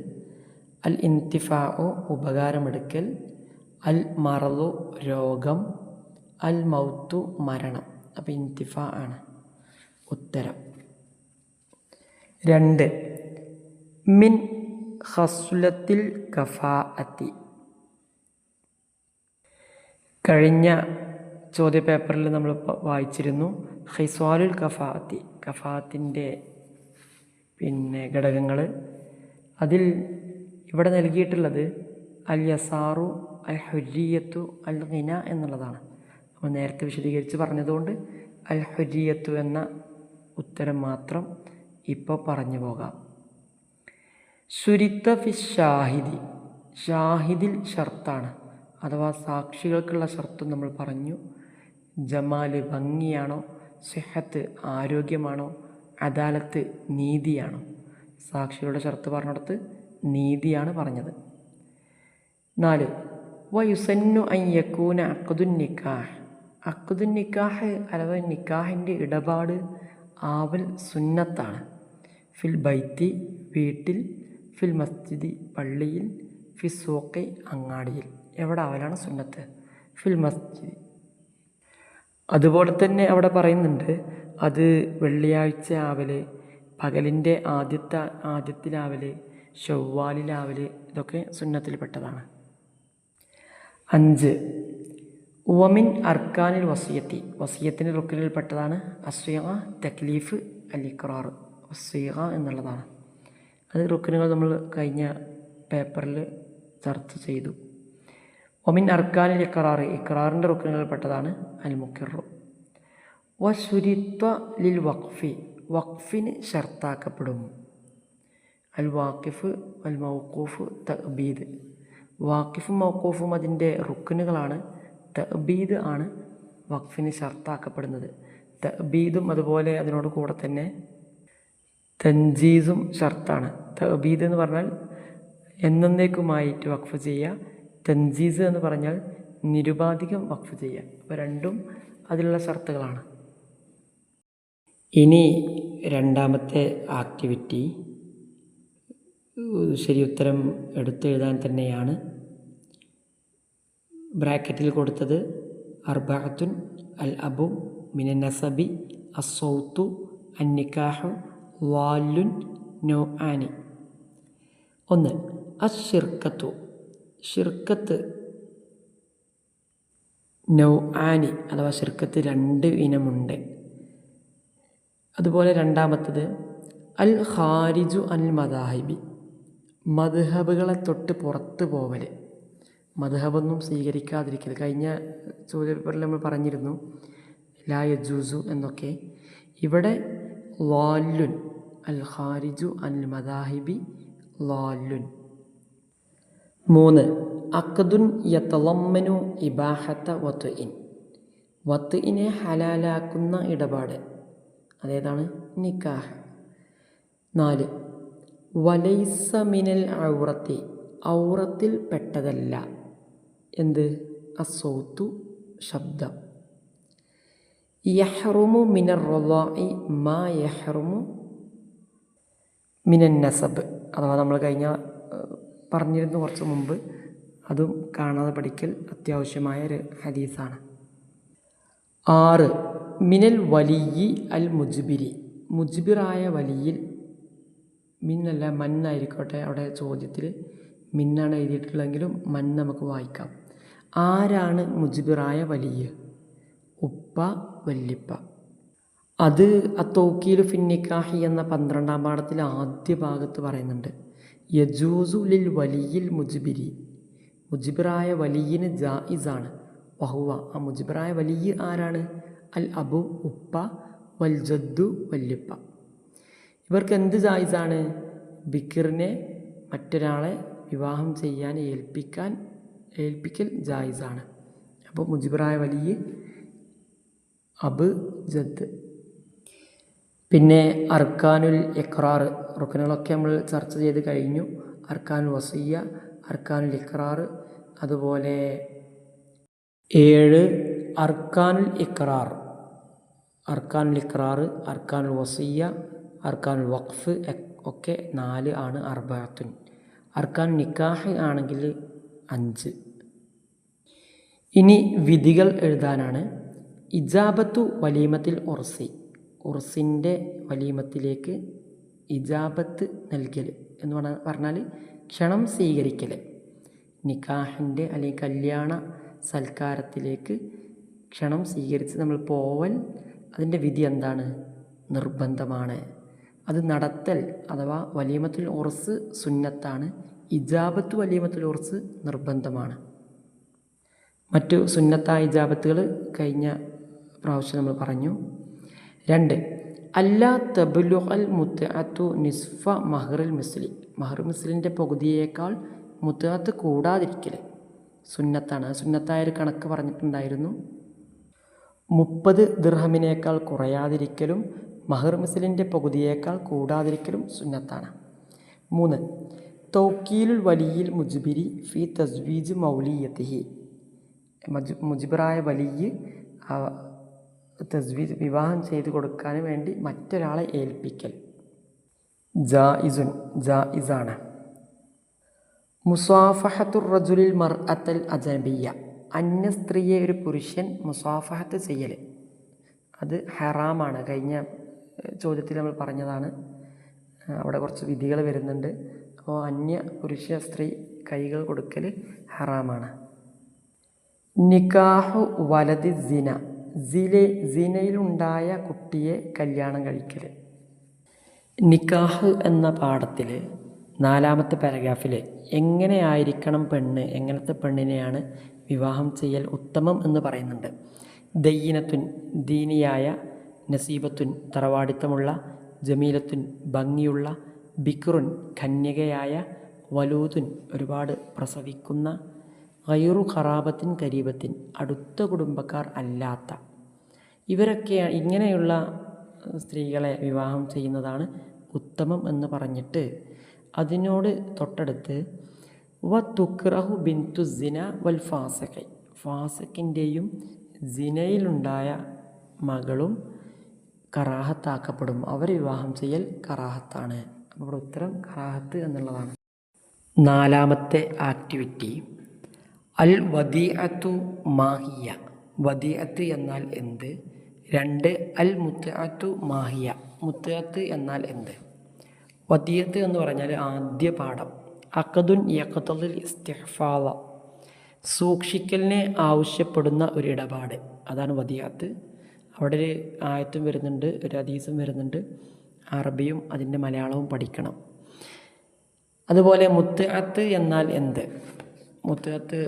അൽ ഇൻതിഫാഉ ഉപകാരമെടുക്കൽ, അൽ മറദു രോഗം, അൽ മൗത്തു മരണം. അപ്പോൾ ഇൻതിഫാ ആണ് ഉത്തരം. 2 മിൻ ഖസ്ലത്തിൽ കഫാഅത്തി. കഴിഞ്ഞ ചോദ്യപേപ്പറിൽ നമ്മൾ വായിച്ചിരുന്നു ഖിസ്വാലുൽ കഫാഅത്തി, കഫാഅത്തിൻ്റെ ഘടകങ്ങൾ. അതിൽ ഇവിടെ നൽകിയിട്ടുള്ളത് അൽ യസാറു, അൽ ഹുരിയത്തു, അൽ ഖിന എന്നുള്ളതാണ്. നമ്മൾ നേരത്തെ വിശദീകരിച്ച് പറഞ്ഞതുകൊണ്ട് അൽ ഹുരിയത്തു എന്ന ഉത്തരം മാത്രം ഇപ്പോൾ പറഞ്ഞു പോകാം. സുരിത്ത ഫി ഷാഹിദി, ഷാഹിദിൽ ഷർത്താണ്, അഥവാ സാക്ഷികൾക്കുള്ള ഷർത്തും നമ്മൾ പറഞ്ഞു. ജമാല് ഭംഗിയാണോ, സിഹത്ത് ആരോഗ്യമാണോ, അദാലത്ത് നീതിയാണോ? സാക്ഷികളുടെ ഷർത്ത് പറഞ്ഞിടത്ത് നീതിയാണ് പറഞ്ഞത്. 4 വയുസന്നു അൻ യകൂന അഖ്ദുൻ നിക്കാഹ്, അഖ്ദുൻ നിക്കാഹ് അഥവാ നിക്കാഹിൻ്റെ ഇടപാട് ആവൽ സുന്നത്താണ്. ഫിൽ ബൈത്തി വീട്ടിൽ, ഫിൽ മസ്ജിദി പള്ളിയിൽ, ഫി സൂഖി അങ്ങാടിയിൽ. എവിടെ ആവലാണ് സുന്നത്ത്? ഫിൽ മസ്ജിദ്. അതുപോലെ തന്നെ അവിടെ പറയുന്നുണ്ട് അത് വെള്ളിയാഴ്ച ആവല്, പകലിൻ്റെ ആദ്യത്തിലാവല്, ശവ്വാലിലാവല്, ഇതൊക്കെ സുന്നത്തിൽപ്പെട്ടതാണ്. 5 വമിൻ അർക്കാനിൽ വസിയത്തി, വസിയത്തിൻ്റെ റുക്നിൽപ്പെട്ടതാണ് അസ്വീഖ, തക്ലീഫ്, അൽ ഇഖ്റാർ. വസീഖ എന്നുള്ളതാണ്. അത് റുക്നുകൾ നമ്മൾ കഴിഞ്ഞ പേപ്പറിൽ ചർച്ച ചെയ്തു. ഒമിൻ അർക്കാനിൽ ഇഖ്റാർ, ഇഖ്റാറിൻ്റെ റുക്നുകളിൽപ്പെട്ടതാണ് അൽ മുഖിറു. വശുരിത്വ ലിൽ വഖഫി, വഖഫിന് ഷർത്താക്കപ്പെടും. അൽ വാഖിഫ്, അൽ മൗഖൂഫ്, തഅബീദ്. വാഖിഫും മൗഖൂഫും അതിൻ്റെ റുക്നുകളാണ്. തഅബീദ് ആണ് വഖഫിന് ഷർത്താക്കപ്പെടുന്നത്. തഅബീദും അതുപോലെ അതിനോട് കൂടെ തന്നെ തൻജീസും ഷർത്താണ്. തഅബീദ് എന്ന് പറഞ്ഞാൽ എന്നേക്കുമായിട്ട് വഖഫ് ചെയ്യുക, തൻജീസ് എന്ന് പറഞ്ഞാൽ നിരുപാധികം വഖഫ് ചെയ്യുക. അപ്പോൾ രണ്ടും അതിലുള്ള ഷർത്തുകളാണ്. ഇനി രണ്ടാമത്തെ ആക്ടിവിറ്റി ശരി ഉത്തരം എടുത്തെഴുതാൻ തന്നെയാണ്. ബ്രാക്കറ്റിൽ കൊടുത്തത് അർബഅത്തുൻ അൽ അബു മിനൻ നസബി അസ്സൗത്തു അന്നിക്കാഹു വാലുൻ നൗആനി. 1 അശ്ശിർക്കത്തു, ഷിർക്കത്ത് നൗആനി അഥവാ ഷിർക്കത്ത് 2 ഇനമുണ്ട്. അതുപോലെ രണ്ടാമത്തത് അൽ ഖാരിജു അൽ മദാഹിബി, മദ്ഹബുകളെ തൊട്ട് പുറത്ത് പോവൽ, മദ്ഹബൊന്നും സ്വീകരിക്കാതിരിക്കൽ. കഴിഞ്ഞ ചോദ്യപേപ്പറിൽ നമ്മൾ പറഞ്ഞിരുന്നു ലാ യജൂസു എന്നൊക്കെ. ഇവിടെ ളാലുൻ, അൽ ഖാരിജു അൽ മദാഹിബി ളാലുൻ. 3 അഖ്ദുൻ യതളമ്മനു ഇബാഹത്ത വത്ഇൻ, വത്ഇനെ ഹലാലാക്കുന്ന ഇടപാട്, അതേതാണ് നിക്കാഹ്. 4 വലൈസ മിനൽ ഔറത്തി, ഔറത്തിൽ പെട്ടതല്ല എന്ത്? അസ്സൗത്തു ശബ്ദം. യഹ്റുമു മിനർ റളാഇ മാ യഹ്റുമു മിനൻ നസബ്, അഥവാ നമ്മൾ പറഞ്ഞിരുന്നു കുറച്ച് മുമ്പ്, അതും കാണാതെ പഠിക്കൽ അത്യാവശ്യമായ ഒരു ഹദീസാണ്. 6 മിനൽ വലിയി അൽ മുജ്ബിരി, മുജ്ബിറായ വലിയിൽ, മിന്നല്ല മന്നായിരിക്കട്ടെ, അവിടെ ചോദ്യത്തിൽ മിന്നാണ് എഴുതിയിട്ടുള്ളതെങ്കിലും മൻ നമുക്ക് വായിക്കാം. ആരാണ് മുജ്ബിറായ വലിയ? ഉപ്പ, വല്ലിപ്പ. അത് അത്തൗക്കീലു ഫിന്നിക്കാഹി എന്ന 12ാം പാഠത്തിൽ ആദ്യ ഭാഗത്ത് പറയുന്നുണ്ട്. യജൂസു ലിൽ വലിയിൽ മുജ്ബിരി, മുജ്ബിറായ വലിയിന് ജായിസാണ്. വഹുവ, ആ മുജ്ബിറായ വലിയ ആരാണ്? അൽ അബു, ഉപ്പ, വൽ ജദ്ദു, വല്ലിപ്പ. ഇവർക്ക് എന്ത് ജായിസാണ്? ബിക്കിറിനെ മറ്റൊരാളെ വിവാഹം ചെയ്യാൻ ഏൽപ്പിക്കൽ ജായിസാണ്. അപ്പോൾ മുജ്ബിറായ വലിയ, അബ്, ജദ്. പിന്നെ അർക്കാനുൽ ഇഖ്റാർ, റുക്കനുകളൊക്കെ നമ്മൾ ചർച്ച ചെയ്ത് കഴിഞ്ഞു. അർക്കാനുൽ വസിയ്യ, അർക്കാനുൽ ഇഖ്റാർ, അതുപോലെ 7 അർക്കാനുൽ ഇഖ്റാർ, അർക്കാനുൽ വസിയ്യ, അർക്കാനുൽ വഖഫ് ഒക്കെ 4 ആണ്. അർബഅത്തുൻ. അർക്കാനുൽ നിക്കാഹ് ആണെങ്കിൽ 5. ഇനി വിധികൾ എഴുതാനാണ്. ഇജാബത്തു വലീമത്തിൽ ഉർസി, ഉർസിൻ്റെ വലീമത്തിലേക്ക് ഇജാബത്ത് നൽകൽ എന്ന് പറഞ്ഞാൽ ക്ഷണം സ്വീകരിക്കൽ. നിക്കാഹിൻ്റെ അല്ലെങ്കിൽ കല്യാണ സൽക്കാരത്തിലേക്ക് ക്ഷണം സ്വീകരിച്ച് നമ്മൾ പോവൽ, അതിൻ്റെ വിധി എന്താണ്? നിർബന്ധമാണ്. അത് നടത്തൽ അഥവാ വലീമത്തുൽ ഉർസ് സുന്നത്താണ്. ഇജാബത്ത് വലീമത്തുൽ ഉർസ് നിർബന്ധമാണ്. മറ്റു സുന്നത്തായ ഇജാബത്തുകൾ കഴിഞ്ഞ പ്രാവശ്യം നമ്മൾ പറഞ്ഞു. 2 അല്ലാ തബ്ലുഗൽ മുത്അത്തു നിസ്ഫ മഹ്റിൽ മിസ്ലി, മഹ്ർ മിസ്ലിൻ്റെ പകുതിയേക്കാൾ മുത്അത്ത് കൂടാതിരിക്കൽ സുന്നത്താണ്. സുന്നത്തായൊരു കണക്ക് പറഞ്ഞിട്ടുണ്ടായിരുന്നു. 30 ദിർഹമിനേക്കാൾ കുറയാതിരിക്കലും മഹർ മിസ്ലിൻ്റെ പകുതിയേക്കാൾ കൂടാതിരിക്കലും സുന്നത്താണ്. 3 തൗക്കീലുൽ വലിയിൽ മുജ്ബിരി ഫി തസ്വീജ് മൗലിയത്തിഹി, മുജ്ബിറായ വലിയ തസ്വീജ് വിവാഹം ചെയ്ത് കൊടുക്കാൻ വേണ്ടി മറ്റൊരാളെ ഏൽപ്പിക്കൽ ജായിസാണ്. മുസാഫഹത്തുർ റജുലിൽ മർഅത്തൽ അജനബിയ്യ, അന്യ സ്ത്രീയെ ഒരു പുരുഷൻ മുസാഫഹത്ത് ചെയ്യൽ, അത് ഹറാമാണ്. കഴിഞ്ഞ ചോദ്യത്തിൽ നമ്മൾ പറഞ്ഞതാണ്. അവിടെ കുറച്ച് വിധികൾ വരുന്നുണ്ട്. അപ്പോൾ അന്യ പുരുഷ സ്ത്രീ കൈകൾ കൊടുക്കൽ ഹറാമാണ്. നിക്കാഹു വലതി സിന, സിനയിലുണ്ടായ കുട്ടിയെ കല്യാണം കഴിക്കൽ. നിക്കാഹ് എന്ന പാഠത്തിൽ 4ാമത്തെ പാരഗ്രാഫിൽ എങ്ങനെയായിരിക്കണം പെണ്ണ്, എങ്ങനത്തെ പെണ്ണിനെയാണ് വിവാഹം ചെയ്യൽ ഉത്തമം എന്ന് പറയുന്നുണ്ട്. ദയ്യിനത്തുൻ, ദീനിയായ, നസീബത്തുൻ, തറവാടിത്തമുള്ള, ജമീലത്തുൻ, ഭംഗിയുള്ള, ബിക്റുൻ, കന്യകയായ, വലൂതുൻ, ഒരുപാട് പ്രസവിക്കുന്ന, ഗൈറു ഖറാബത്തിൻ കരീബത്തിൻ, അടുത്ത കുടുംബക്കാർ അല്ലാത്ത. ഇവരൊക്കെ ഇങ്ങനെയുള്ള സ്ത്രീകളെ വിവാഹം ചെയ്യുന്നതാണ് ഉത്തമം എന്ന് പറഞ്ഞിട്ട് അതിനോട് തൊട്ടടുത്ത് വ തുക്റഹു ബിന്തു സിന വൽ ഫാസഖി, ഫാസഖിൻ്റെയും സിനയിലുണ്ടായ മകളും കറാഹത്താക്കപ്പെടും. അവരെ വിവാഹം ചെയ്യൽ കറാഹത്താണ്. അപ്പോൾ ഉത്തരം കറാഹത്ത് എന്നുള്ളതാണ്. 4ാമത്തെ ആക്ടിവിറ്റി അൽ വദീഅത്തു മാഹിയ, വദീഅത്ത് എന്നാൽ എന്ത്? 2 അൽ മുത്അത്തു മാഹിയ, മുത്അത്ത് എന്നാൽ എന്ത്? വദീഅത്ത് എന്ന് പറഞ്ഞാൽ ആദ്യ പാഠം അഖദുൻ യഖ്തദിൽ ഇസ്തിഹ്ഫാള, സൂക്ഷിക്കലിനെ ആവശ്യപ്പെടുന്ന ഒരു ഇടപാട്, അതാണ് വദീഅത്ത്. അവിടെ ഒരു ആയത്തും വരുന്നുണ്ട്, ഒരു ഹദീസും വരുന്നുണ്ട്. അറബിയും അതിൻ്റെ മലയാളവും പഠിക്കണം. അതുപോലെ മുത്അത്ത് എന്നാൽ എന്ത്? മുത്അത്ത്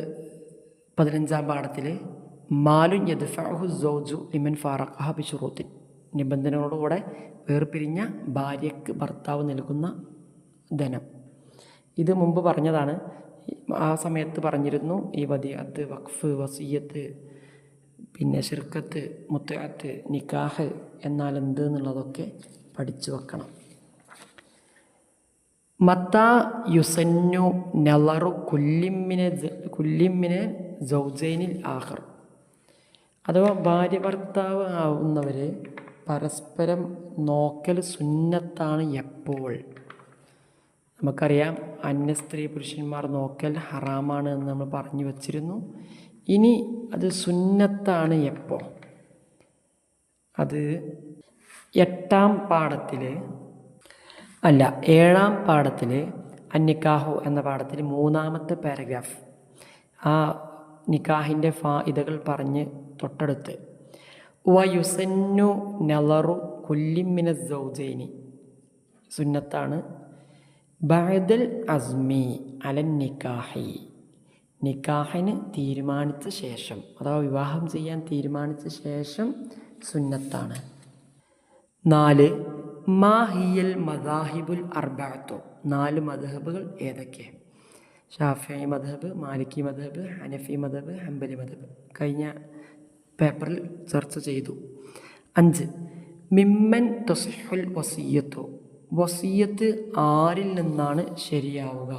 15ാം പാഠത്തിൽ മാലുൻ യദ്ഫഉഹു സൗജു ലിമൻ ഫാറഖഹ ബിശുറൂത്തിൻ, നിബന്ധനകളോടുകൂടെ വേർപിരിഞ്ഞ ഭാര്യയ്ക്ക് ഭർത്താവ് നൽകുന്ന ധനം. ഇത് മുമ്പ് പറഞ്ഞതാണ്. ആ സമയത്ത് പറഞ്ഞിരുന്നു ഈ വദിഅത്ത്, വഖഫ്, വസിയ്യത്ത്, പിന്നെ ശിർക്കത്ത്, മുത്അത്ത്, നിക്കാഹ് എന്നാൽ എന്ത് എന്നുള്ളതൊക്കെ പഠിച്ചു വെക്കണം. മത്താ യുസന്നു നളറു കുല്ലിമ്മിനെ സൗജൈനിൽ ആഖർ, അഥവാ ഭാര്യ ഭർത്താവ് ആവുന്നവർ പരസ്പരം നോക്കൽ സുന്നത്താണ് എപ്പോൾ. നമുക്കറിയാം അന്യ സ്ത്രീ പുരുഷന്മാർ നോക്കൽ ഹറാമാണ് എന്ന് നമ്മൾ പറഞ്ഞു വച്ചിരുന്നു. ഇനി അത് സുന്നത്താണ് എപ്പോൾ? അത് 8-ാം പാഠത്തിൽ അല്ല 7-ാം പാഠത്തിൽ അന്നിക്കാഹു എന്ന പാഠത്തിൽ 3-ാമത്തെ പാരഗ്രാഫ് ആ നിക്കാഹിൻ്റെ ഫായിദകൾ പറഞ്ഞ് തൊട്ടടുത്ത് വയുസന്നു നളറു കുല്ലിമിന സൗജൈനി സുന്നത്താണ് ബഅദൽ അസ്മി അലൻ നിക്കാഹി നിക്കാഹിന് തീരുമാനിച്ച ശേഷം അഥവാ വിവാഹം ചെയ്യാൻ തീരുമാനിച്ച ശേഷം സുന്നത്താണ്. 4 മാഹിയൽ മദാഹിബുൽ അർബഅത്തു 4 മദ്ഹബുകൾ ഏതൊക്കെ? ഷാഫിഈ മദ്ഹബ്, മാലിക്കി മദ്ഹബ്, ഹനഫി മദ്ഹബ്, ഹംബലി മദ്ഹബ് കഴിഞ്ഞ പേപ്പറിൽ ചർച്ച ചെയ്തു. 5 മിമ്മൻ തസിഹുൽ വസിയ്യത്തു വസിയ്യത്ത് ആരിൽ നിന്നാണ് ശരിയാവുക?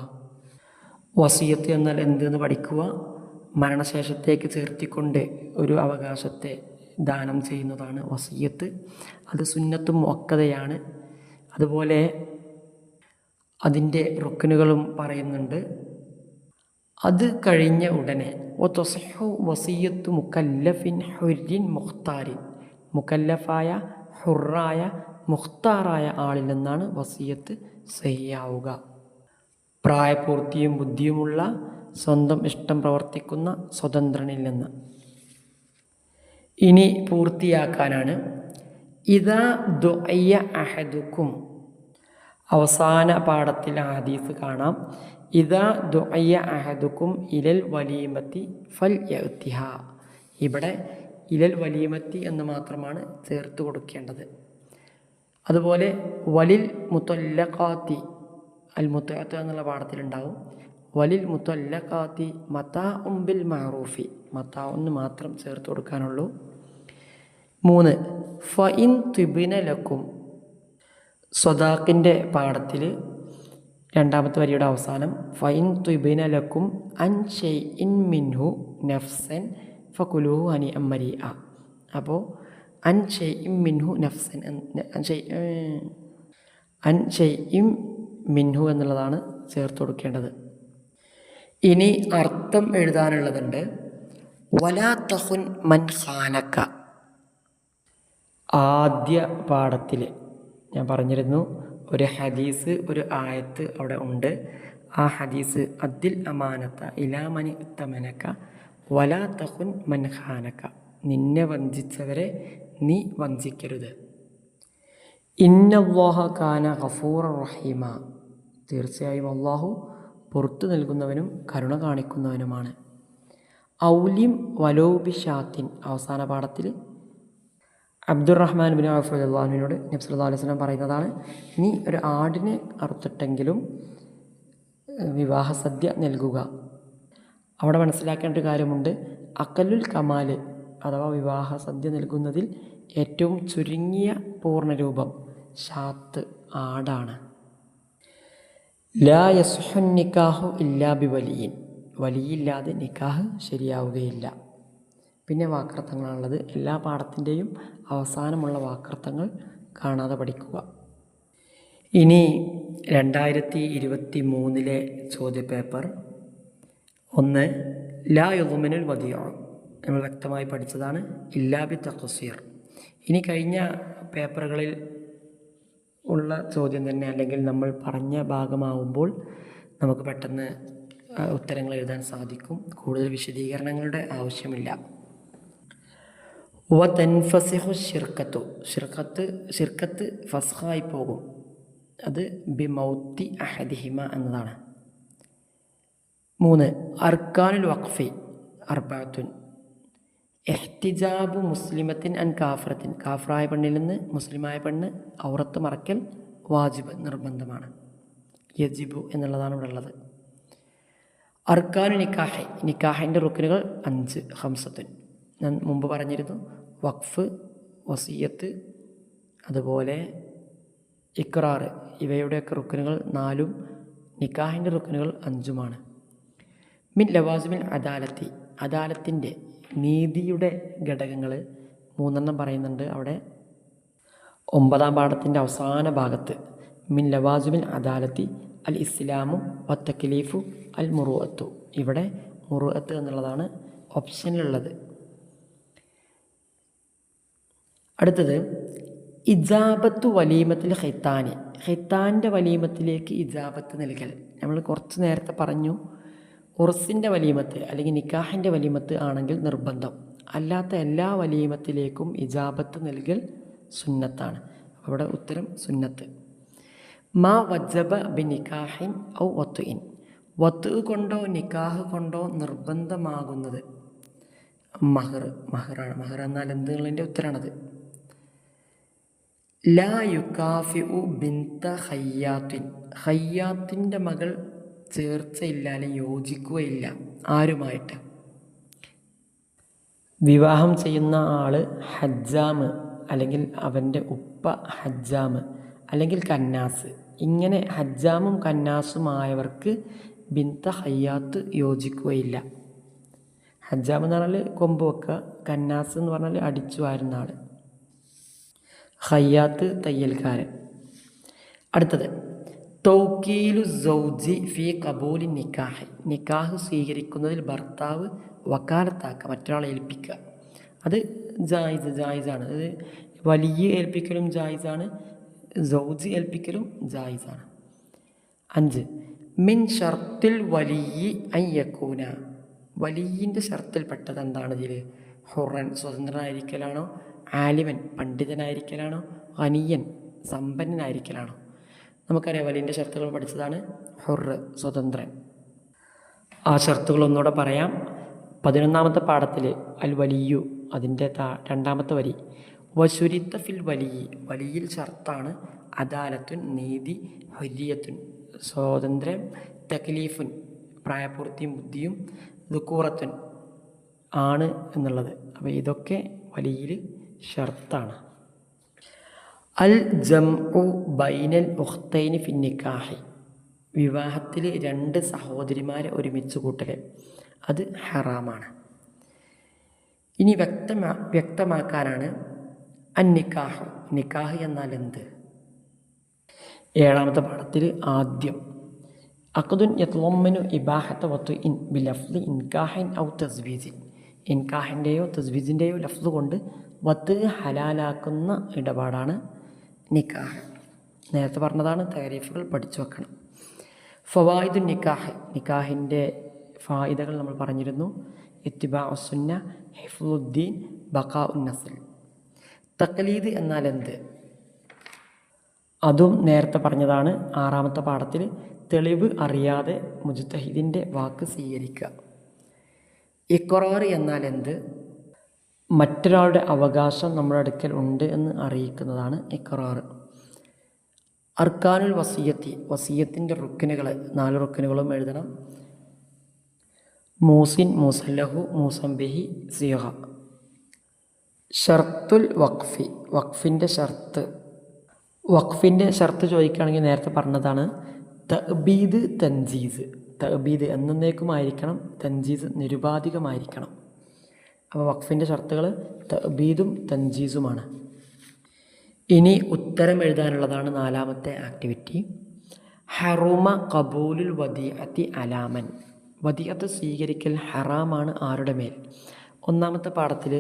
വസിയ്യത്ത് എന്നാൽ എന്തെന്ന് പഠിക്കുക. മരണശേഷത്തേക്ക് ചേർത്തിക്കൊണ്ട് ഒരു അവകാശത്തെ ദാനം ചെയ്യുന്നതാണ് വസിയ്യത്ത്. അത് സുന്നത്തും മുഅക്കദയാണ്. അതുപോലെ അതിൻ്റെ റുക്നുകളും പറയുന്നുണ്ട്. അത് കഴിഞ്ഞ ഉടനെ വതസിഹു വസിയ്യത്തു മുക്കല്ലഫിൻ ഹുർരിൻ മുഖ്താരിൻ മുക്കല്ലഫായ ഹുറായ മുഖ്താറായ ആളിൽ നിന്നാണ് വസിയ്യത്ത് സഹിയാവുക. പ്രായപൂർത്തിയും ബുദ്ധിയുമുള്ള സ്വന്തം ഇഷ്ടം പ്രവർത്തിക്കുന്ന സ്വതന്ത്രനിൽ നിന്ന്. ഇനി പൂർത്തിയാക്കാനാണ്. ഇദാ ദുഇയ അഹദുക്കും അവസാന പാഠത്തിൽ ഹദീസ് കാണാം. ഇദാ ദുഇയ അഹദുക്കും ഇലൽ വലീമത്തി ഫൽ യഅ്തിഹ. ഇവിടെ ഇലൽ വലീമത്തി എന്ന് മാത്രമാണ് ചേർത്ത് കൊടുക്കേണ്ടത്. അതുപോലെ വലിൽ മുത്തല്ലഖാത്തി അൽ മുത്തഅത്ത് എന്നുള്ള പാഠത്തിലുണ്ടാവും. വലിൽ മുത്തല്ലഖാത്തി മതാഉം ബിൽ മഅറൂഫി മതാഉന്ന് മാത്രം ചേർത്ത് കൊടുക്കാനുള്ളൂ. 3 ഫഇൻ തുബിന ലക്കും സ്വദാഖിൻ്റെ പാഠത്തിൽ 2-ാമത്തെ വരിയുടെ അവസാനം ഫഇൻ തുബിന ലക്കും അൻ ഷൈഇൻ മിൻഹു നഫ്സൻ ഫകുലൂഹു ഹനിഅൻ മരീഅ. അപ്പോൾ അൻ ഷൈഇൻ മിൻഹു നഫ്സൻ അൻ ഷൈഇൻ മിൻഹു എന്നുള്ളതാണ് ചേർത്ത് കൊടുക്കേണ്ടത്. ഇനി അർത്ഥം എഴുതാനുള്ളതുണ്ട്. വലാ തഖുൻ മൻ ഖാനക ആദ്യ പാഠത്തിൽ ഞാൻ പറഞ്ഞിരുന്നു ഒരു ഹദീസ് ഒരു ആയത്ത് അവിടെ ഉണ്ട്. ആ ഹദീസ് അദ്ദിൽ അമാനത്ത ഇലാ മനി ഉത്തമനക വലാ തഖുൻ മൻ ഖാനക നിന്നെ വഞ്ചിച്ചവരെ നീ വഞ്ചിക്കരുത്. ഇന്നല്ലാഹ കാന ഗഫൂറ റഹീമ തീർച്ചയായും അള്ളാഹു പുറത്തു നൽകുന്നവനും കരുണ കാണിക്കുന്നവനുമാണ്. ഔലിം വലോബി ഷാത്തിൻ അവസാന പാഠത്തിൽ അബ്ദുറഹ്മാൻ ബിൻ ഔഫ് റളിയല്ലാഹു അൻഹുവിനോട് നബി സല്ലല്ലാഹു അലൈഹി വസല്ലം പറയുന്നതാണ്, നീ ഒരു ആടിനെ അറുത്തിട്ടെങ്കിലും വിവാഹസദ്യ നൽകുക. അവിടെ മനസ്സിലാക്കേണ്ട ഒരു കാര്യമുണ്ട്. അക്കലുൽ കമാൽ അഥവാ വിവാഹസദ്യ നൽകുന്നതിൽ ഏറ്റവും ചുരുങ്ങിയ പൂർണ്ണരൂപം ഷാത്ത് ആടാണ്. ലാ യസ്ഹുൻ നിക്കാഹു ഇല്ലാ ബി വലിയിൻ വലിയില്ലാതെ നിക്കാഹ് ശരിയാവുകയില്ല. പിന്നെ വാക്കർത്ഥങ്ങളാണുള്ളത്. എല്ലാ പാഠത്തിൻ്റെയും അവസാനമുള്ള വാക്കർത്ഥങ്ങൾ കാണാതെ പഠിക്കുക. ഇനി 2023 ചോദ്യപേപ്പർ 1 ലാ യുദ്മിനുൽ വദിഉ നമ്മൾ വ്യക്തമായി പഠിച്ചതാണ്. ഇല്ലാ ബി തഖ്സീർ. ഇനി കഴിഞ്ഞ പേപ്പറുകളിൽ ഉള്ള ചോദ്യം തന്നെ അല്ലെങ്കിൽ നമ്മൾ പറഞ്ഞ ഭാഗമാവുമ്പോൾ നമുക്ക് പെട്ടെന്ന് ഉത്തരങ്ങൾ എഴുതാൻ സാധിക്കും. കൂടുതൽ വിശദീകരണങ്ങളുടെ ആവശ്യമില്ല. വ തൻഫസിഹു ഷിർക്കത്തു ഷിർക്കത്ത് ഫസ്ഹായി പോകും. അത് ബി മൗത്തി അഹദിഹിമ എന്നതാണ്. 3 അർക്കാനുൽ വഖഫി അർബഅത്തുൻ ഇഹ്തിജാബു മുസ്ലിമത്തിൻ അൻ കാഫിറത്തിൻ കാഫിറായ പെണ്ണിൽ നിന്ന് മുസ്ലിമായ പെണ്ണ് ഔറത്ത് മറക്കൽ വാജിബ് നിർബന്ധമാണ്. യജിബു എന്നുള്ളതാണ് ഇവിടെ ഉള്ളത്. അർക്കാനു നിക്കാഹ് നിക്കാഹിൻ്റെ റുക്നുകൾ 5 ഹംസത്തുൻ ഞാൻ മുമ്പ് പറഞ്ഞിരുന്നു. വഖഫ്, വസിയത്ത്, അതുപോലെ ഇക്റാർ ഇവയുടെയൊക്കെ റുക്നുകൾ 4ഉം നിക്കാഹിൻ്റെ റുക്നുകൾ 5ഉമാണ്. മിൻ ലവാസിമിൽ അദാലത്തി അദാലത്തിൻ്റെ നീതിയുടെ ഘടകങ്ങൾ 3 പറയുന്നുണ്ട് അവിടെ. 9-ാം പാഠത്തിൻ്റെ അവസാന ഭാഗത്ത് മിൻ ലവാസിമിൽ അദാലത്തി അൽ ഇസ്ലാമു വത്തക്ലീഫു അൽ മുറുഅത്തു. ഇവിടെ മുറുഅത്ത് എന്നുള്ളതാണ് ഓപ്ഷനിലുള്ളത്. അടുത്തത് ഇജാബത്തു വലീമത്തിൽ ഖിത്താനി. ഖിത്താൻ്റെ വലീമത്തിലേക്ക് ഇജാബത്ത് നൽകൽ. നമ്മൾ കുറച്ച് നേരത്തെ പറഞ്ഞു, ഉർസിൻ്റെ വലീമത്ത് അല്ലെങ്കിൽ നിക്കാഹിൻ്റെ വലീമത്ത് ആണെങ്കിൽ നിർബന്ധം, അല്ലാത്ത എല്ലാ വലീമത്തിലേക്കും ഇജാബത്ത് നൽകൽ സുന്നത്താണ്. അവിടെ ഉത്തരം സുന്നത്ത്. മാ വജബ ബി നിക്കാഹിൻ ഔ വത്തുഇൻ. വത്ത് കൊണ്ടോ നിക്കാഹ് കൊണ്ടോ നിർബന്ധമാകുന്നത് മഹറാണ്. മഹർ എന്നാൽ എന്തുള്ളതിൻ്റെ ഉത്തരമാണത്. ലാ യുക്കാഫിഉ ബിന്ത ഖയ്യാത്തിൻ. ഖയ്യാത്തിൻ്റെ മകൾ ചേർച്ചയില്ലാതെ യോജിക്കുകയില്ല ആരുമായിട്ട്. വിവാഹം ചെയ്യുന്ന ആൾ ഹജ്ജാമ് അല്ലെങ്കിൽ അവൻ്റെ ഉപ്പ ഹജ്ജാമ് അല്ലെങ്കിൽ കന്നാസ്, ഇങ്ങനെ ഹജ്ജാമും കന്നാസുമായവർക്ക് ബിന്ത ഖയ്യാത്ത് യോജിക്കുകയില്ല. ഹജ്ജാം എന്ന് പറഞ്ഞാൽ കൊമ്പ് വെക്കുക, കന്നാസ് എന്ന് പറഞ്ഞാൽ അടിച്ചു വാരുന്ന ആൾ, ഖയ്യാത്ത് തയ്യൽക്കാരൻ. അടുത്തത് തൗക്കീലു സൗജി ഫി ഖബൂലി നിക്കാഹ്. നിക്കാഹ് സ്വീകരിക്കുന്നതിൽ ഭർത്താവ് വക്കാലത്താക്കുക, മറ്റൊരാളെ ഏൽപ്പിക്കുക. അത് ജായിസാണ്. അത് വലിയ ഏൽപ്പിക്കലും ജായിസാണ്, സൗജി ഏൽപ്പിക്കലും ജായിസാണ്. 5 മിൻ ഷർത്തിൽ വലിയ അയ്യക്കൂന. വലിയിൻ്റെ ഷർത്തിൽപ്പെട്ടത് എന്താണ് ഇതിൽ? ഹുറൻ സ്വതന്ത്രനായിരിക്കലാണോ, ആലിമൻ പണ്ഡിതനായിരിക്കലാണോ, ഖനിയൻ സമ്പന്നനായിരിക്കലാണോ? നമുക്കറിയാം വലിൻ്റെ ഷർത്തുകൾ പഠിച്ചതാണ്. ഹുറ് സ്വതന്ത്രൻ. ആ ഷർത്തുകൾ ഒന്നുകൂടെ പറയാം. 11-ാമത്തെ പാഠത്തിൽ അൽ വലിയു അതിൻ്റെ 2-ാമത്തെ വരി. വശുരിത്ത ഫിൽ വലിയിൽ ഷർത്താണ് അദാലത്തുൻ നീതി, ഹുരിയത്തുൻ സ്വാതന്ത്ര്യം, തക്ലീഫുൻ പ്രായപൂർത്തിയും ബുദ്ധിയും, ദുക്കൂറത്തുൻ ആണ് എന്നുള്ളത്. അപ്പോൾ ഇതൊക്കെ വലിയിൽ ഷർത്താണ്. അൽ ജംഉ ബൈനൽ ഉഖ്തൈനി ഫി നിക്കാഹി. വിവാഹത്തിൽ 2 സഹോദരിമാരെ ഒരുമിച്ച് കൂട്ടൽ അത് ഹറാമാണ്. ഇനി വ്യക്തമാക്കാനാണ് അന്നിക്കാഹ്. നിക്കാഹ് എന്നാൽ എന്ത്? 7-ാമത്തെ പാഠത്തിൽ ആദ്യം അഖ്ദുൻ യത്ളമ്മനു ഇബാഹത്ത വത്തുഇൻ ബിലഫ്ളി ഇൻകാഹിൻ ഔ തസ്വീജിൻ. ഇൻകാഹിൻ്റെയോ തസ്വീജിൻ്റെയോ ലഫ്ള് കൊണ്ട് വത്ത് ഹലാലാക്കുന്ന ഇടപാടാണ് നിക്കാഹ്. നേരത്തെ പറഞ്ഞതാണ്, താരീഫുകൾ പഠിച്ചു വെക്കണം. ഫവായിദുൻ നിക്കാഹ്. നിക്കാഹിൻ്റെ ഫായിദകൾ നമ്മൾ പറഞ്ഞിരുന്നു. ഇത്തിബാഉ സുന്ന, ഹിഫ്ളുദ്ദീൻ, ബഖാഉൻ നസ്ൽ. തഖ്ലീദ് എന്നാൽ എന്ത്? അതും നേരത്തെ പറഞ്ഞതാണ്. 6-ാമത്തെ പാഠത്തിൽ തെളിവ് അറിയാതെ മുജ്തഹിദിൻ്റെ വാക്ക് സ്വീകരിക്കുക. ഇഖ്റാർ എന്നാൽ എന്ത്? മറ്റൊരാളുടെ അവകാശം നമ്മുടെ അടുക്കൽ ഉണ്ട് എന്ന് അറിയിക്കുന്നതാണ് ഇഖ്റാർ. അർക്കാനുൽ വസിയത്തി. വസിയത്തിൻ്റെ റുക്കിനുകൾ 4 റുക്കിനുകളും എഴുതണം. മൂസിൻ, മൂസല്ലഹു, മൂസംബിഹി, സിഹ. ഷർത്തുൽ വഖഫി. വഖഫിൻ്റെ ഷർത്ത്. വഖഫിൻ്റെ ഷർത്ത് ചോദിക്കുകയാണെങ്കിൽ നേരത്തെ പറഞ്ഞതാണ്. തഅബീദ്, തൻജീസ്. തഅബീദ് എന്നേക്കുമായിരിക്കണം, തൻജീസ് നിരുപാധികമായിരിക്കണം. അപ്പോൾ വഖഫിൻ്റെ ഷർത്തുകൾ തഅബീദും തൻജീസുമാണ്. ഇനി ഉത്തരം എഴുതാനുള്ളതാണ് 4-ാമത്തെ ആക്ടിവിറ്റി. ഹറുമ ഖബൂലുൽ വദിഅത്തി അലാമൻ. വദിഅത്ത് സ്വീകരിക്കൽ ഹറാമാണ് ആരുടെ മേൽ? 1-ാമത്തെ പാഠത്തിൽ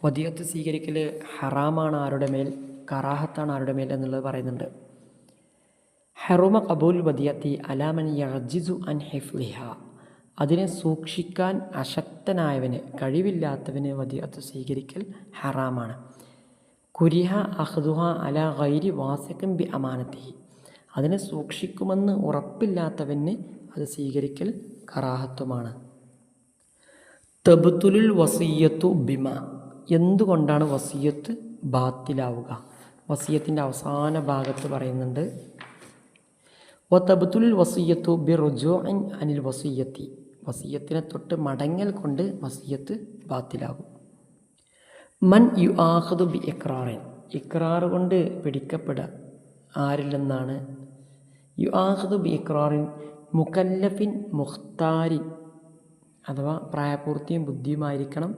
വദിഅത്ത് സ്വീകരിക്കൽ ഹറാമാണ് ആരുടെ മേൽ, കറാഹത്താണ് ആരുടെ മേൽ എന്നുള്ളത് പറയുന്നുണ്ട്. ഹറുമ ഖബൂൽ വദിഅത്തി അലാമൻ യഅ്ജിസു അൻ ഹിഫ്ളിഹ. അതിനെ സൂക്ഷിക്കാൻ അശക്തനായവന്, കഴിവില്ലാത്തവന് വദിഅത്ത് സ്വീകരിക്കൽ ഹറാമാണ്. കുരിഹ അഖ്ദുഹ അല ഗൈരി വാസിഖിൻ ബി അമാനത്തിഹി. അതിനെ സൂക്ഷിക്കുമെന്ന് ഉറപ്പില്ലാത്തവന് അത് സ്വീകരിക്കൽ കറാഹത്തുമാണ്. തബ്തുലുൽ വസിയ്യത്തു ബിമ. എന്തുകൊണ്ടാണ് വസിയ്യത്ത് ബാത്തിലാവുക? വസിയ്യത്തിൻ്റെ അവസാന ഭാഗത്ത് പറയുന്നുണ്ട്. വതബ്തുലുൽ വസിയ്യത്തു ബിറുജൂഇൻ അനിൽ വസിയ്യത്തി. വസിയ്യത്തിനെ തൊട്ട് മടങ്ങൽ കൊണ്ട് വസിയ്യത്ത് ബാത്തിലാകും. മൻ യുആഖദു ബി ഇഖ്റാറിൻ. ഇഖ്റാർ കൊണ്ട് പിടിക്കപ്പെടുക ആരിൽ നിന്നാണ്? യുആഖദു ബി ഇഖ്റാറിൻ മുകല്ലഫിൻ മുഖ്താരിൻ അഥവാ പ്രായപൂർത്തിയും ബുദ്ധിയുമായിരിക്കണം,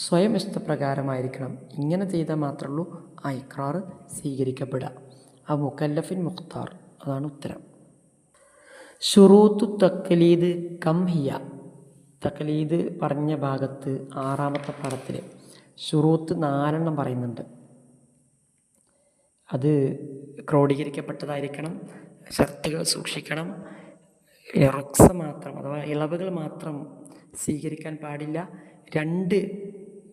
സ്വയം ഇഷ്ടപ്രകാരമായിരിക്കണം. ഇങ്ങനെ ചെയ്താൽ മാത്രമേ ഉള്ളൂ ആ ഇഖ്റാർ സ്വീകരിക്കപ്പെടുക. ആ മുക്കല്ലഫിൻ മുഖ്താർ, അതാണ് ഉത്തരം. ഷുറൂത്തു തഖ്ലീദ് കം ഹിയ. തഖ്ലീദ് പറഞ്ഞ ഭാഗത്ത് 6ാമത്തെ പാഠത്തിൽ ഷുറൂത്ത് 4 പറയുന്നുണ്ട്. അത് ക്രോഡീകരിക്കപ്പെട്ടതായിരിക്കണം, ഷർത്തുകൾ സൂക്ഷിക്കണം, റുക്സ മാത്രം അഥവാ ഇളവുകൾ മാത്രം സ്വീകരിക്കാൻ പാടില്ല, 2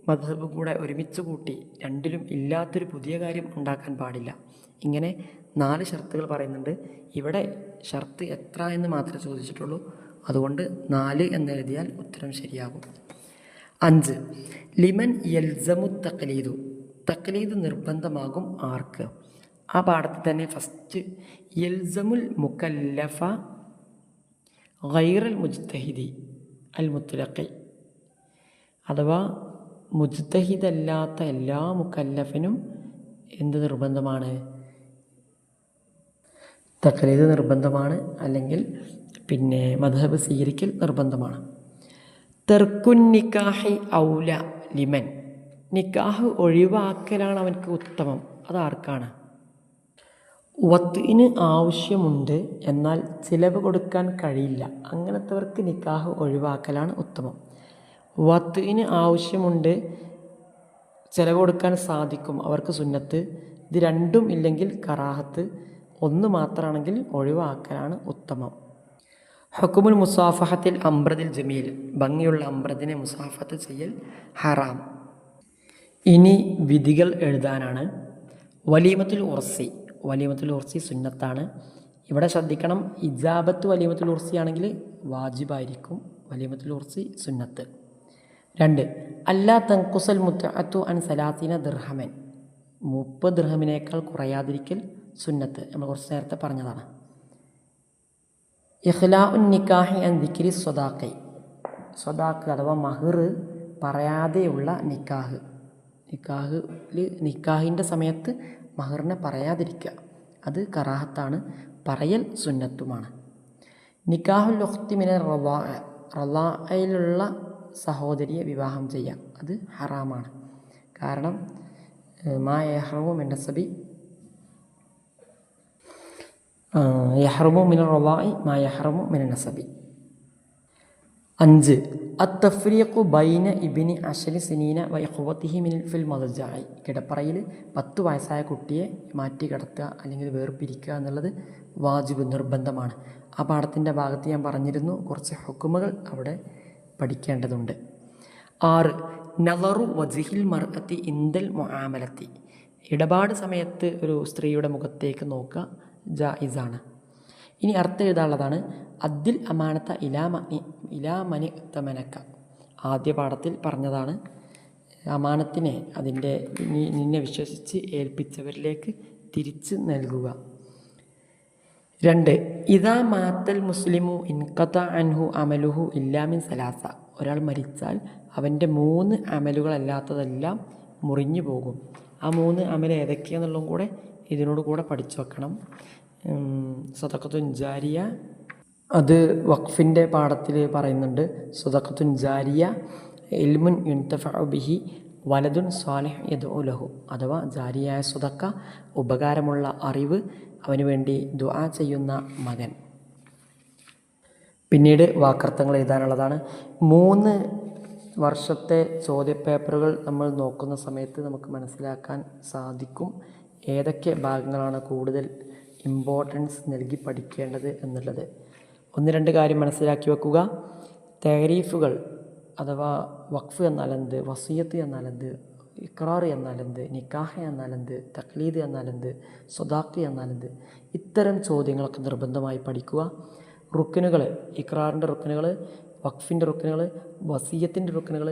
മദ്ഹബും കൂടെ ഒരുമിച്ച് കൂട്ടി രണ്ടിലും ഇല്ലാത്തൊരു പുതിയ കാര്യം ഉണ്ടാക്കാൻ പാടില്ല. ഇങ്ങനെ 4 ഷർത്തുകൾ പറയുന്നുണ്ട്. ഇവിടെ ഷർത്ത് എത്ര എന്ന് മാത്രമേ ചോദിച്ചിട്ടുള്ളൂ, അതുകൊണ്ട് 4 എന്നെഴുതിയാൽ ഉത്തരം ശരിയാകും. 5 ലിമൻ യൽസമു തഖ്ലീദു. തഖ്ലീദ് നിർബന്ധമാകും ആർക്ക്? ആ പാഠത്തിൽ തന്നെ ഫസ്റ്റ് യൽസമുൽ മുക്കല്ലഫ ഗൈറൽ മുജ്തഹിദി അൽ മുത്ലഖി, അഥവാ മുജ്തഹിദല്ലാത്ത എല്ലാ മുക്കല്ലഫിനും എന്ത് നിർബന്ധമാണ്? തഖ്ലീദ് നിർബന്ധമാണ്, അല്ലെങ്കിൽ മദ്ഹബ് സ്വീകരിക്കൽ നിർബന്ധമാണ്. തർക്കുൻ നിക്കാഹി ഔല ലിമൻ. നിക്കാഹ് ഒഴിവാക്കലാണ് അവൻക്ക് ഉത്തമം. അതാർക്കാണ്? വത്ഇന് ആവശ്യമുണ്ട്, എന്നാൽ ചിലവ് കൊടുക്കാൻ കഴിയില്ല, അങ്ങനത്തവർക്ക് നിക്കാഹ് ഒഴിവാക്കലാണ് ഉത്തമം. വത്ഇന് ആവശ്യമുണ്ട്, ചിലവ് കൊടുക്കാൻ സാധിക്കും, അവർക്ക് സുന്നത്ത്. ഇത് രണ്ടും ഇല്ലെങ്കിൽ കറാഹത്ത്. 1 മാത്രമാണെങ്കിൽ ഒഴിവാക്കലാണ് ഉത്തമം. ഹുക്കുമുൽ മുസാഫഹത്തിൽ അംബ്രദിൽ ജമീൽ. ഭംഗിയുള്ള അംബ്രദിനെ മുസാഫത്ത് ചെയ്യൽ ഹറാം. ഇനി വിധികൾ എഴുതാനാണ്. വലീമത്തുൽ ഉർസി. വലീമത്തുൽ ഉർസി സുന്നത്താണ്. ഇവിടെ ശ്രദ്ധിക്കണം, ഇജാബത്ത് വലീമത്തുൽ ഉർസി ആണെങ്കിൽ വാജിബായിരിക്കും, വലീമത്തുൽ ഉർസി സുന്നത്ത്. 2 അല്ലാ തൻഖുസൽ മുത്അത്തു അൻ 30 ദിർഹമൻ. 30 ദിർഹമിനേക്കാൾ കുറയാതിരിക്കൽ സുന്നത്ത്. നമ്മൾ കുറച്ച് നേരത്തെ പറഞ്ഞതാണ്. ഇഖ്ലാഉൻ നിക്കാഹി അൻ ദിക്രി സ്വദാഖി. സ്വദാഖ് അഥവാ മഹർ പറയാതെയുള്ള നിക്കാഹ്. നിക്കാഹിൻ്റെ സമയത്ത് മഹറിനെ പറയാതിരിക്കുക, അത് കറാഹത്താണ്, പറയൽ സുന്നത്തുമാണ്. നിക്കാഹുൽ ഉഖ്തി മിനർ റളാഅ. റളാഅയിലുള്ള സഹോദരിയെ വിവാഹം ചെയ്യാം, അത് ഹറാമാണ്. കാരണം മാ യഹ്റമു മിൻ നസബി യഹ്റമു മിനർ റളാഇ മാ യഹ്റമു മിനൻ നസബി. 5 അത്തഫ്രീഖു ബൈന ഇബ്നി 10 സിനീന വ ഇഖ്വതിഹി മിൻ ഫിൽ മദ്ജഅ. കിടപ്പറയിൽ 10 വയസ്സായ കുട്ടിയെ മാറ്റി കിടത്തുക അല്ലെങ്കിൽ വേർപിരിക്കുക എന്നുള്ളത് വാജിബ്, നിർബന്ധമാണ്. ആ പാഠത്തിൻ്റെ ഭാഗത്ത് ഞാൻ പറഞ്ഞിരുന്നു, കുറച്ച് ഹുക്കുമുകൾ അവിടെ പഠിക്കേണ്ടതുണ്ട്. 6 നളറു വജ്ഹിൽ മർഅത്തി ഇൻദൽ മുആമലത്തി. ഇടപാട് സമയത്ത് ഒരു സ്ത്രീയുടെ മുഖത്തേക്ക് നോക്കുക ജായിസാണ്. ഇനി അർത്ഥം എഴുതാനുള്ളതാണ്. അദ്ദിൽ അമാനത്ത ഇലാ മനി തമനക്ക. ആദ്യ പാഠത്തിൽ പറഞ്ഞതാണ്, അമാനത്തിനെ നിന്നെ വിശ്വസിച്ച് ഏൽപ്പിച്ചവരിലേക്ക് തിരിച്ച് നൽകുക. 2 ഇദാ മാത്തൽ മുസ്ലിമു ഇൻഖത അൻഹു അമലുഹു ഇല്ലാമിൻ സലാസ. ഒരാൾ മരിച്ചാൽ അവൻ്റെ 3 അമലുകളല്ലാത്തതെല്ലാം മുറിഞ്ഞു പോകും. ആ 3 അമൽ ഏതൊക്കെയാണെന്നുള്ളതും കൂടെ ഇതിനോട് കൂടെ പഠിച്ചു വെക്കണം. സദഖത്തുൻ ജാരിയ, അത് വഖഫിൻ്റെ പാഠത്തിൽ പറയുന്നുണ്ട്. സദഖത്തുൻ ജാരിയ, ഇൽമുൻ യുൻതഫഉ ബിഹി, വലതുൻ സ്വാലിഹ് യദ്ഉ ലഹു. അഥവാ ജാരിയായ സദഖ, ഉപകാരമുള്ള അറിവ്, അവന് വേണ്ടി ദുആ ചെയ്യുന്ന മകൻ. പിന്നീട് വാക്കർത്ഥങ്ങൾ എഴുതാനുള്ളതാണ്. 3 വർഷത്തെ ചോദ്യപേപ്പറുകൾ നമ്മൾ നോക്കുന്ന സമയത്ത് നമുക്ക് മനസ്സിലാക്കാൻ സാധിക്കും ഏതൊക്കെ ഭാഗങ്ങളാണ് കൂടുതൽ ഇമ്പോർട്ടൻസ് നൽകി പഠിക്കേണ്ടത് എന്നുള്ളത്. 1-2 കാര്യം മനസ്സിലാക്കി വെക്കുക. തഅരീഫുകൾ അഥവാ വഖഫ് എന്നാലെന്ത്, വസിയത്ത് എന്നാലെന്ത്, ഇഖ്റാർ എന്നാലെന്ത്, നിക്കാഹ് എന്നാലെന്ത്, തഖ്ലീദ് എന്നാലെന്ത്, സ്വദാഖ് എന്നാലെന്ത്, ഇത്തരം ചോദ്യങ്ങളൊക്കെ നിർബന്ധമായി പഠിക്കുക. റുക്നുകൾ, ഇഖ്റാറിൻ്റെ റുക്നുകൾ, വഖഫിൻ്റെ റുക്നുകൾ, വസിയത്തിൻ്റെ റുക്നുകൾ,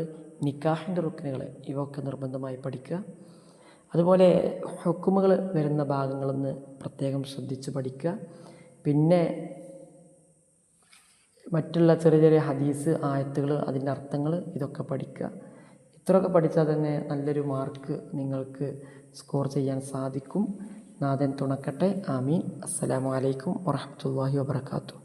നിക്കാഹിൻ്റെ റുക്നുകൾ, ഇവയൊക്കെ നിർബന്ധമായി പഠിക്കുക. അതുപോലെ ഹുക്കുമുകൾ വരുന്ന ഭാഗങ്ങളൊന്ന് പ്രത്യേകം ശ്രദ്ധിച്ച് പഠിക്കുക. പിന്നെ മറ്റുള്ള ചെറിയ ചെറിയ ഹദീസ്, ആയത്തുകൾ, അതിൻ്റെ അർത്ഥങ്ങൾ, ഇതൊക്കെ പഠിക്കുക. ഇത്രയൊക്കെ പഠിച്ചാൽ തന്നെ നല്ലൊരു മാർക്ക് നിങ്ങൾക്ക് സ്കോർ ചെയ്യാൻ സാധിക്കും. നാഥൻ തുണക്കട്ടെ. ആമീൻ. അസ്സലാമു അലൈക്കും വറഹ്മത്തുള്ളാഹി വബറകാതുഹു.